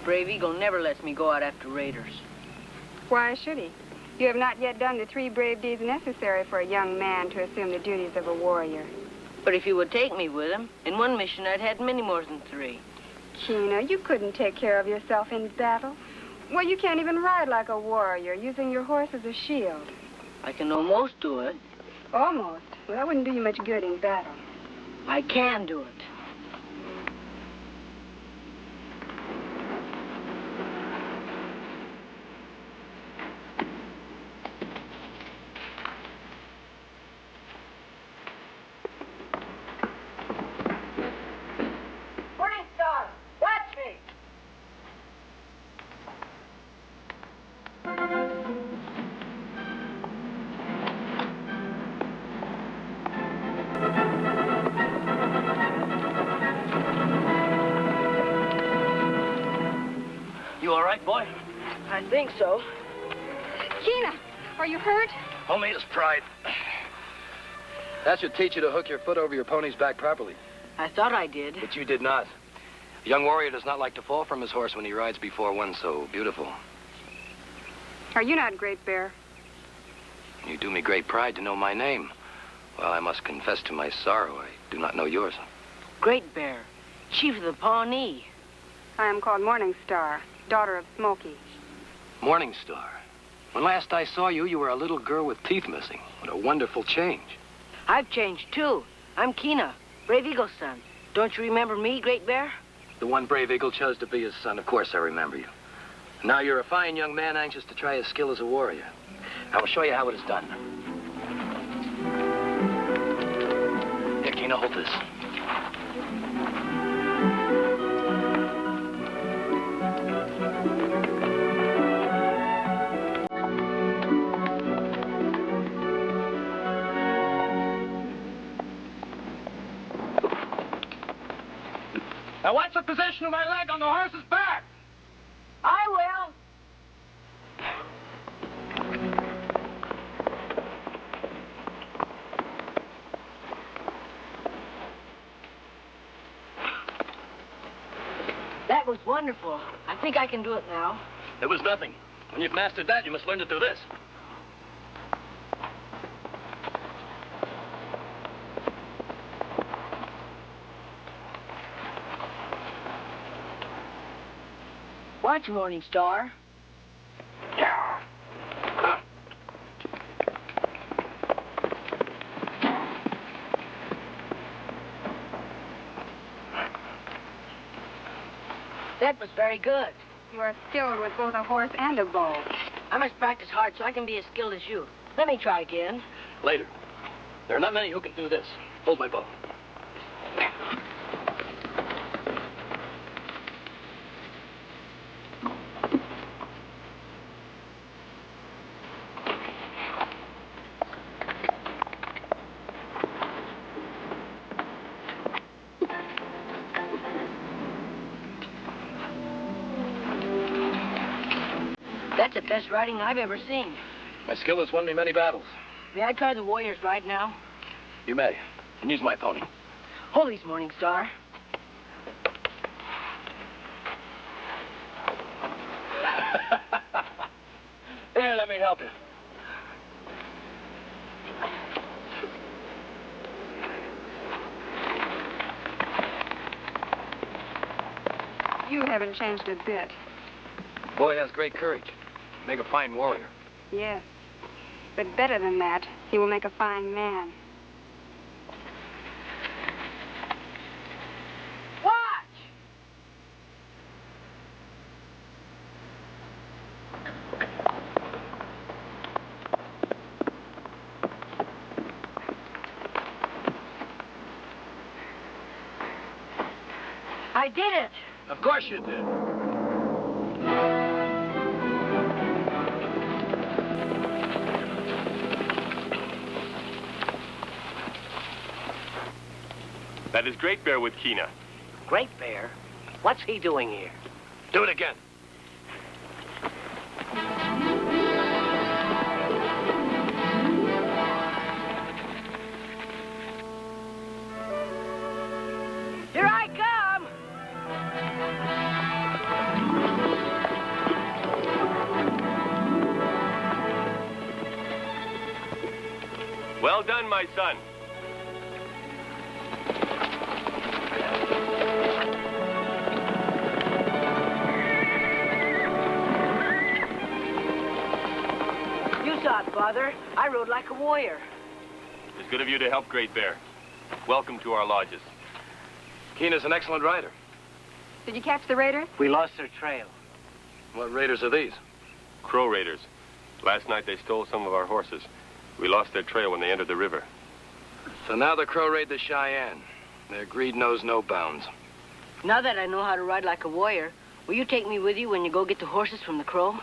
Brave Eagle never lets me go out after raiders. Why should he? You have not yet done the 3 brave deeds necessary for a young man to assume the duties of a warrior. But if you would take me with him, in one mission I'd had many more than 3. Keena, you couldn't take care of yourself in battle. Well, you can't even ride like a warrior, using your horse as a shield. I can almost do it. Almost? Well, that wouldn't do you much good in battle. I can do it. You all right, boy? I think so. Keena, are you hurt? Only his pride. That should teach you to hook your foot over your pony's back properly. I thought I did. But you did not. A young warrior does not like to fall from his horse when he rides before one so beautiful. Are you not Great Bear? You do me great pride to know my name. Well, I must confess to my sorrow. I do not know yours. Great Bear, chief of the Pawnee. I am called Morning Star, daughter of Smoky. Morning Star. When last I saw you, you were a little girl with teeth missing. What a wonderful change. I've changed, too. I'm Keena, Brave Eagle's son. Don't you remember me, Great Bear? The one Brave Eagle chose to be his son. Of course I remember you. Now you're a fine young man anxious to try his skill as a warrior. I will show you how it is done. Here, Keena, hold this. Now watch the position of my leg on the horse's back. I will. That was wonderful. I think I can do it now. It was nothing. When you've mastered that, you must learn to do this. Watch, Morning Star. That was very good. You are skilled with both a horse and a bow. I must practice hard so I can be as skilled as you. Let me try again. Later. There are not many who can do this. Hold my bow. That's the best riding I've ever seen. My skill has won me many battles. May I try the warrior's ride now? You may. And use my pony. Hold these, Morning Star. Here, let me help you. You haven't changed a bit. Boy has great courage. Make a fine warrior. Yes. But better than that, he will make a fine man. I did it. Of course you did. That is Great Bear with Kina. Great Bear? What's he doing here? Do it again. Here I come! Well done, my son. You saw it, Father. I rode like a warrior. It's good of you to help, Great Bear. Welcome to our lodges. Keena's an excellent rider. Did you catch the raiders? We lost their trail. What raiders are these? Crow raiders. Last night they stole some of our horses. We lost their trail when they entered the river. So now the Crow raid the Cheyenne. Their greed knows no bounds. Now that I know how to ride like a warrior, will you take me with you when you go get the horses from the Crow?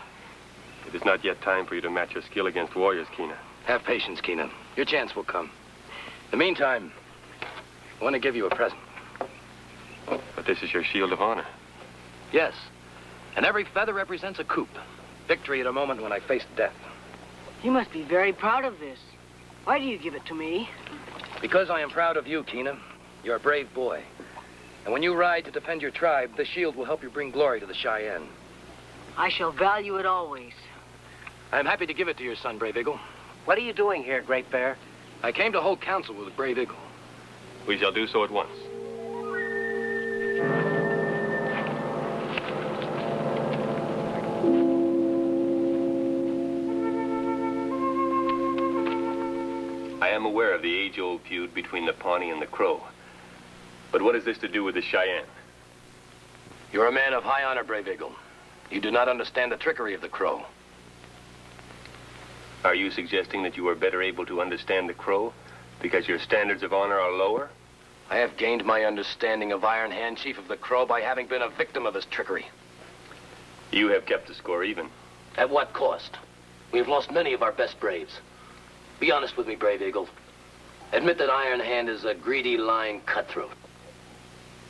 It is not yet time for you to match your skill against warriors, Kina. Have patience, Kina. Your chance will come. In the meantime, I want to give you a present. But this is your shield of honor. Yes. And every feather represents a coup. Victory at a moment when I faced death. You must be very proud of this. Why do you give it to me? Because I am proud of you, Kina. You're a brave boy. And when you ride to defend your tribe, the shield will help you bring glory to the Cheyenne. I shall value it always. I'm happy to give it to your son, Brave Eagle. What are you doing here, Great Bear? I came to hold counsel with Brave Eagle. We shall do so at once. I am aware of the age-old feud between the Pawnee and the Crow. But what has this to do with the Cheyenne? You're a man of high honor, Brave Eagle. You do not understand the trickery of the Crow. Are you suggesting that you are better able to understand the Crow because your standards of honor are lower? I have gained my understanding of Iron Hand, Chief of the Crow, by having been a victim of his trickery. You have kept the score even. At what cost? We have lost many of our best braves. Be honest with me, Brave Eagle. Admit that Iron Hand is a greedy, lying cutthroat.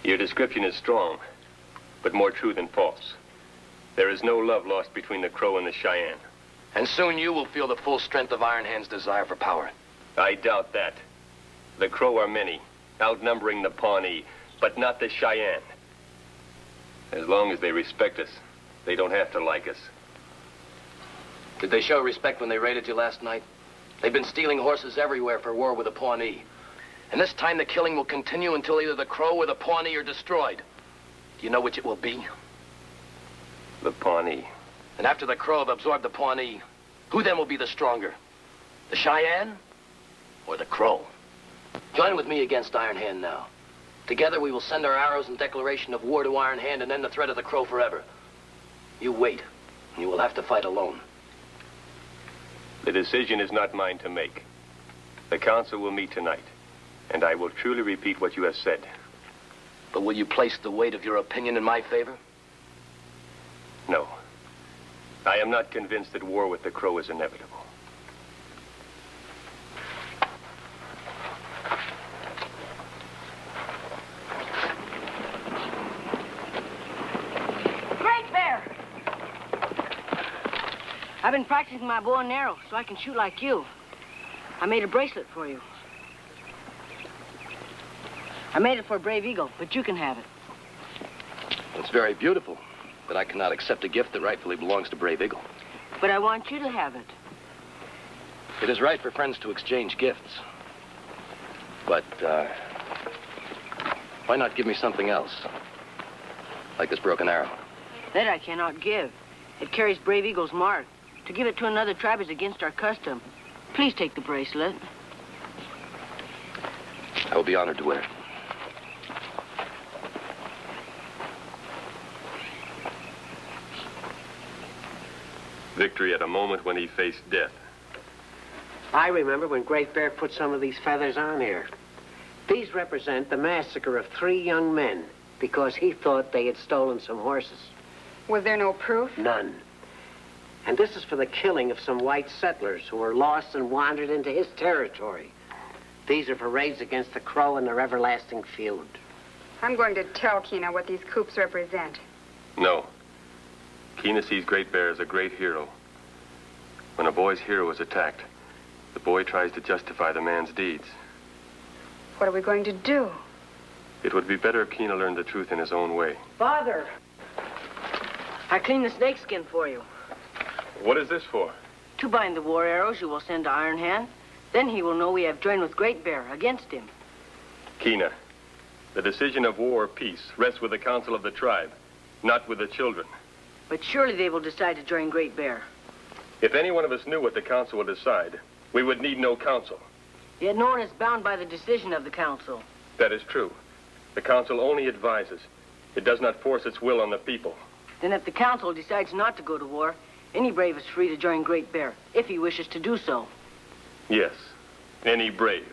Your description is strong, but more true than false. There is no love lost between the Crow and the Cheyenne. And soon you will feel the full strength of Iron Hand's desire for power. I doubt that. The Crow are many, outnumbering the Pawnee, but not the Cheyenne. As long as they respect us, they don't have to like us. Did they show respect when they raided you last night? They've been stealing horses everywhere for war with the Pawnee. And this time the killing will continue until either the Crow or the Pawnee are destroyed. Do you know which it will be? The Pawnee. And after the Crow have absorbed the Pawnee, who then will be the stronger? The Cheyenne or the Crow? Join with me against Iron Hand now. Together we will send our arrows in declaration of war to Iron Hand and end the threat of the Crow forever. You wait, and you will have to fight alone. The decision is not mine to make. The council will meet tonight, and I will truly repeat what you have said. But will you place the weight of your opinion in my favor? No. I am not convinced that war with the Crow is inevitable. Great Bear! I've been practicing my bow and arrow so I can shoot like you. I made a bracelet for you. I made it for Brave Eagle, but you can have it. It's very beautiful, but I cannot accept a gift that rightfully belongs to Brave Eagle. But I want you to have it. It is right for friends to exchange gifts. But, why not give me something else? Like this broken arrow. That I cannot give. It carries Brave Eagle's mark. To give it to another tribe is against our custom. Please take the bracelet. I will be honored to wear it. Victory at a moment when he faced death. I remember when Great Bear put some of these feathers on here. These represent the massacre of 3 young men because he thought they had stolen some horses. Was there no proof? None. And this is for the killing of some white settlers who were lost and wandered into his territory. These are for raids against the Crow and their everlasting feud. I'm going to tell Kina what these coops represent. No. Kina sees Great Bear as a great hero. When a boy's hero is attacked, the boy tries to justify the man's deeds. What are we going to do? It would be better if Kina learned the truth in his own way. Father! I cleaned the snakeskin for you. What is this for? To bind the war arrows you will send to Iron Hand. Then he will know we have joined with Great Bear against him. Kina, the decision of war or peace rests with the council of the tribe, not with the children. But surely they will decide to join Great Bear. If any one of us knew what the council would decide, we would need no council. Yet no one is bound by the decision of the council. That is true. The council only advises. It does not force its will on the people. Then if the council decides not to go to war, any brave is free to join Great Bear, if he wishes to do so. Yes, any brave.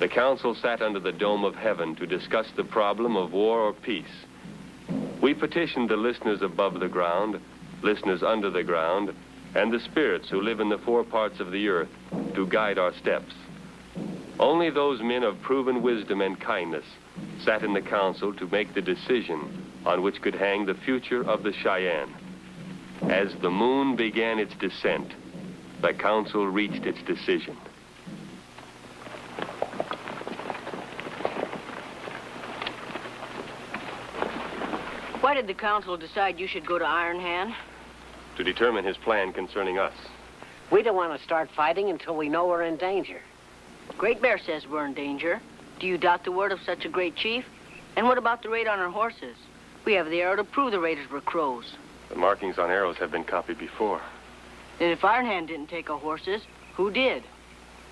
The council sat under the dome of heaven to discuss the problem of war or peace. We petitioned the listeners above the ground, listeners under the ground, and the spirits who live in the 4 parts of the earth to guide our steps. Only those men of proven wisdom and kindness sat in the council to make the decision on which could hang the future of the Cheyenne. As the moon began its descent, the council reached its decision. Why did the council decide you should go to Iron Hand? To determine his plan concerning us. We don't want to start fighting until we know we're in danger. Great Bear says we're in danger. Do you doubt the word of such a great chief? And what about the raid on our horses? We have the arrow to prove the raiders were crows. The markings on arrows have been copied before. Then if Iron Hand didn't take our horses, who did?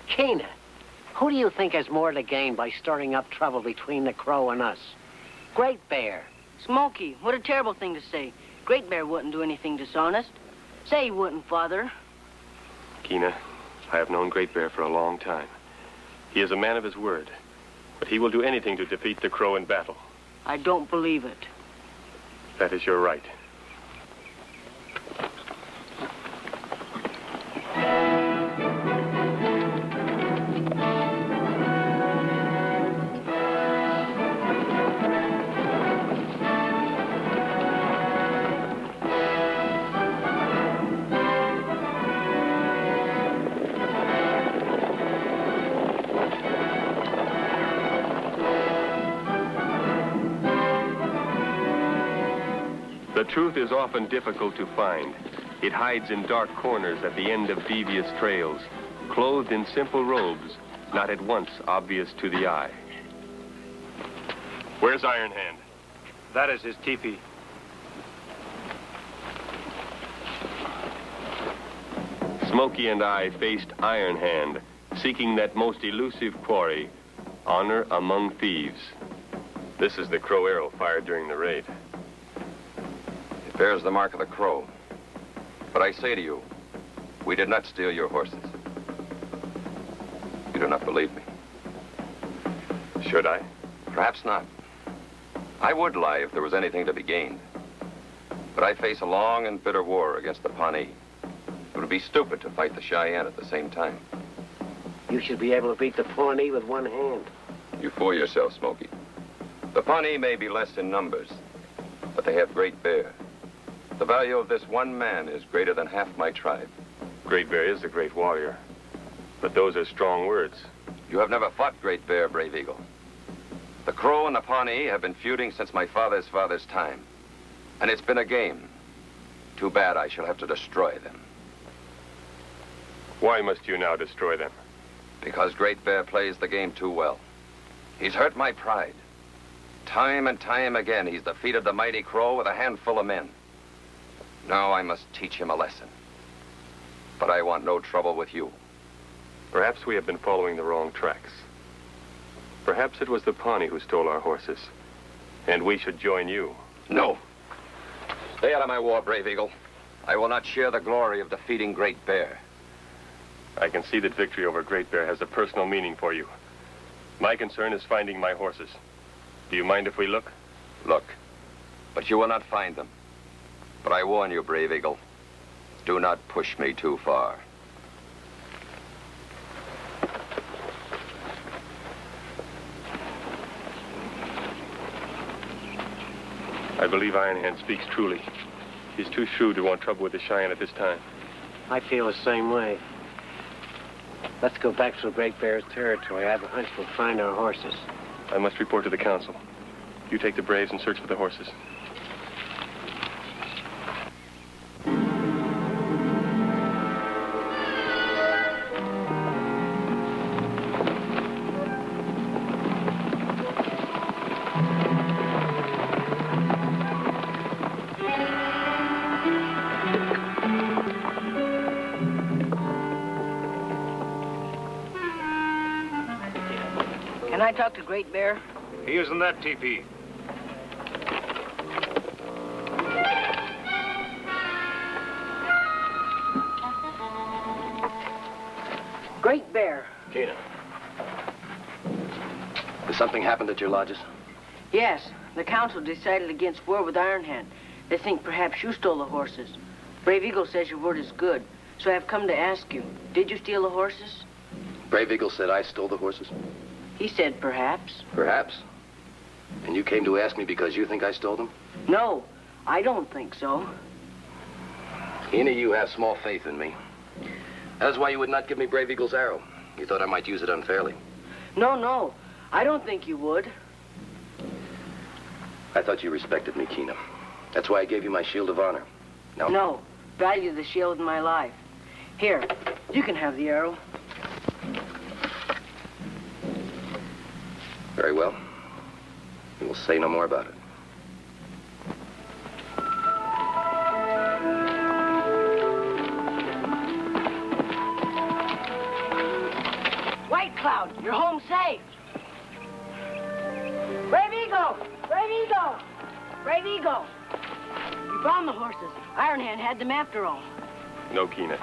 Kina, who do you think has more to gain by stirring up trouble between the Crow and us? Great Bear. Smoky, what a terrible thing to say. Great Bear wouldn't do anything dishonest. Say he wouldn't, Father. Kina, I have known Great Bear for a long time. He is a man of his word, but he will do anything to defeat the Crow in battle. I don't believe it. That is your right. The truth is often difficult to find. It hides in dark corners at the end of devious trails, clothed in simple robes, not at once obvious to the eye. Where's Iron Hand? That is his teepee. Smoky and I faced Iron Hand, seeking that most elusive quarry, honor among thieves. This is the Crow arrow fired during the raid. It bears the mark of the Crow. But I say to you, we did not steal your horses. You do not believe me. Should I? Perhaps not. I would lie if there was anything to be gained. But I face a long and bitter war against the Pawnee. It would be stupid to fight the Cheyenne at the same time. You should be able to beat the Pawnee with one hand. You fool yourself, Smoky. The Pawnee may be less in numbers, but they have Great Bear. The value of this one man is greater than half my tribe. Great Bear is a great warrior, but those are strong words. You have never fought Great Bear, Brave Eagle. The Crow and the Pawnee have been feuding since my father's father's time. And it's been a game. Too bad I shall have to destroy them. Why must you now destroy them? Because Great Bear plays the game too well. He's hurt my pride. Time and time again, he's defeated the mighty Crow with a handful of men. Now I must teach him a lesson. But I want no trouble with you. Perhaps we have been following the wrong tracks. Perhaps it was the Pawnee who stole our horses, and we should join you. No. Stay out of my war, Brave Eagle. I will not share the glory of defeating Great Bear. I can see that victory over Great Bear has a personal meaning for you. My concern is finding my horses. Do you mind if we look? Look, but you will not find them. But I warn you, Brave Eagle, do not push me too far. I believe Iron Hand speaks truly. He's too shrewd to want trouble with the Cheyenne at this time. I feel the same way. Let's go back to Great Bear's territory. I have a hunch we'll find our horses. I must report to the council. You take the Braves and search for the horses. Can I talk to Great Bear? He isn't that teepee. Great Bear. Tina. Has something happened at your lodges? Yes, the council decided against war with Iron Hand. They think perhaps you stole the horses. Brave Eagle says your word is good, so I have come to ask you, did you steal the horses? Brave Eagle said I stole the horses? He said perhaps. Perhaps? And you came to ask me because you think I stole them? No, I don't think so. Tina, you have small faith in me. That's why you would not give me Brave Eagle's arrow. You thought I might use it unfairly. No, I don't think you would. I thought you respected me, Kina. That's why I gave you my shield of honor. Now... No, value the shield in my life. Here, you can have the arrow. Very well. We will say no more about it. White Cloud, you're home safe. Brave Eagle! Brave Eagle! Brave Eagle! You found the horses. Iron Hand had them after all. No, Kina.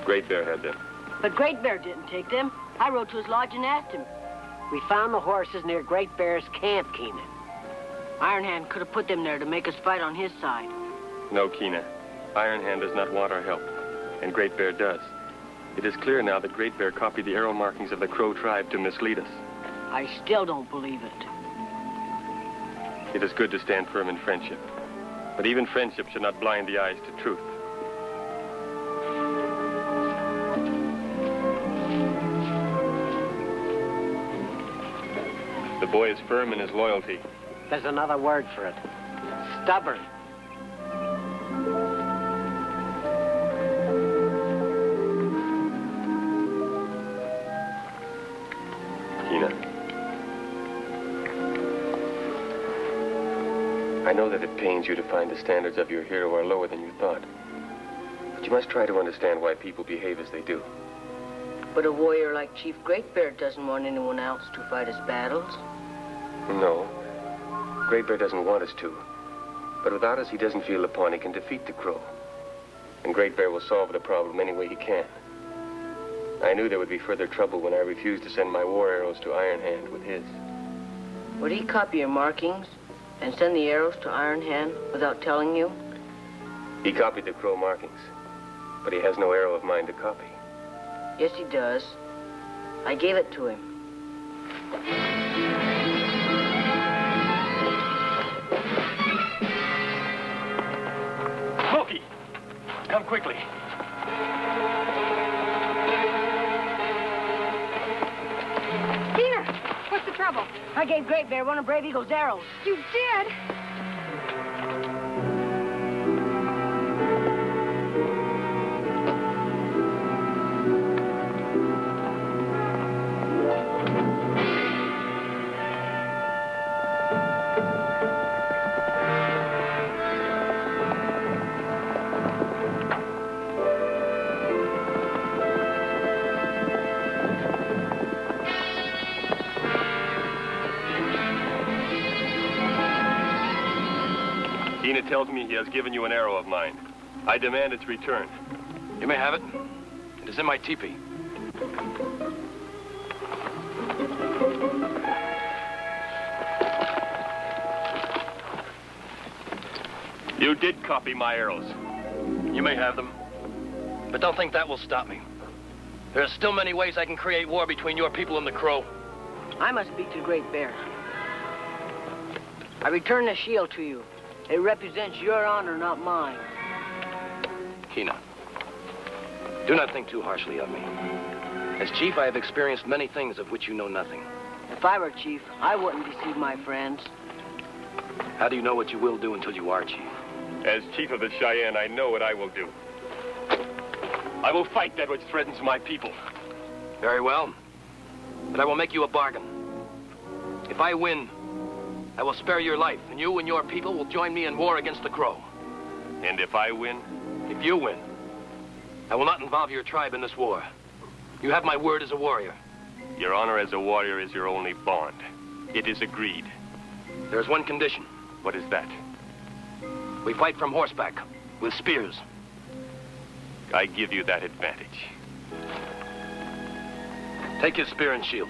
Great Bear had them. But Great Bear didn't take them. I rode to his lodge and asked him. We found the horses near Great Bear's camp, Keenan. Iron Hand could have put them there to make us fight on his side. No, Kina. Iron Hand does not want our help, and Great Bear does. It is clear now that Great Bear copied the arrow markings of the Crow tribe to mislead us. I still don't believe it. It is good to stand firm in friendship, but even friendship should not blind the eyes to truth. The boy is firm in his loyalty. There's another word for it. Stubborn. Kina. I know that it pains you to find the standards of your hero are lower than you thought. But you must try to understand why people behave as they do. But a warrior like Chief Great Bear doesn't want anyone else to fight his battles. No. Great Bear doesn't want us to. But without us, he doesn't feel the Pawnee can defeat the Crow. And Great Bear will solve the problem any way he can. I knew there would be further trouble when I refused to send my war arrows to Iron Hand with his. Would he copy your markings and send the arrows to Iron Hand without telling you? He copied the Crow markings, but he has no arrow of mine to copy. Yes, he does. I gave it to him. Smokey! Come quickly. Tina, what's the trouble? I gave Great Bear one of Brave Eagle's arrows. You did? Keena tells me he has given you an arrow of mine. I demand its return. You may have it. It is in my teepee. You did copy my arrows. You may have them. But don't think that will stop me. There are still many ways I can create war between your people and the Crow. I must speak to the Great Bear. I return the shield to you. It represents your honor, not mine. Keena, do not think too harshly of me. As chief, I have experienced many things of which you know nothing. If I were chief, I wouldn't deceive my friends. How do you know what you will do until you are chief? As chief of the Cheyenne, I know what I will do. I will fight that which threatens my people. Very well. But I will make you a bargain. If I win, I will spare your life, and you and your people will join me in war against the Crow. And if I win? If you win, I will not involve your tribe in this war. You have my word as a warrior. Your honor as a warrior is your only bond. It is agreed. There is one condition. What is that? We fight from horseback, with spears. I give you that advantage. Take his spear and shield.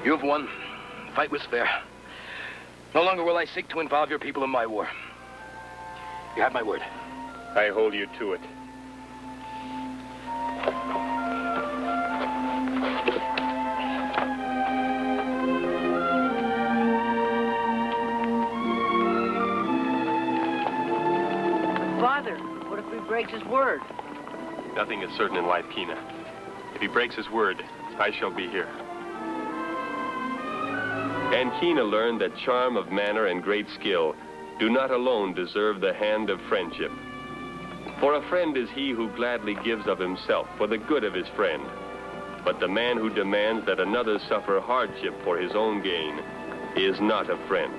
You have won. The fight was fair. No longer will I seek to involve your people in my war. You have my word. I hold you to it. Father, what if he breaks his word? Nothing is certain in life, Keena. If he breaks his word, I shall be here. And Keena learned that charm of manner and great skill do not alone deserve the hand of friendship. For a friend is he who gladly gives of himself for the good of his friend. But the man who demands that another suffer hardship for his own gain is not a friend.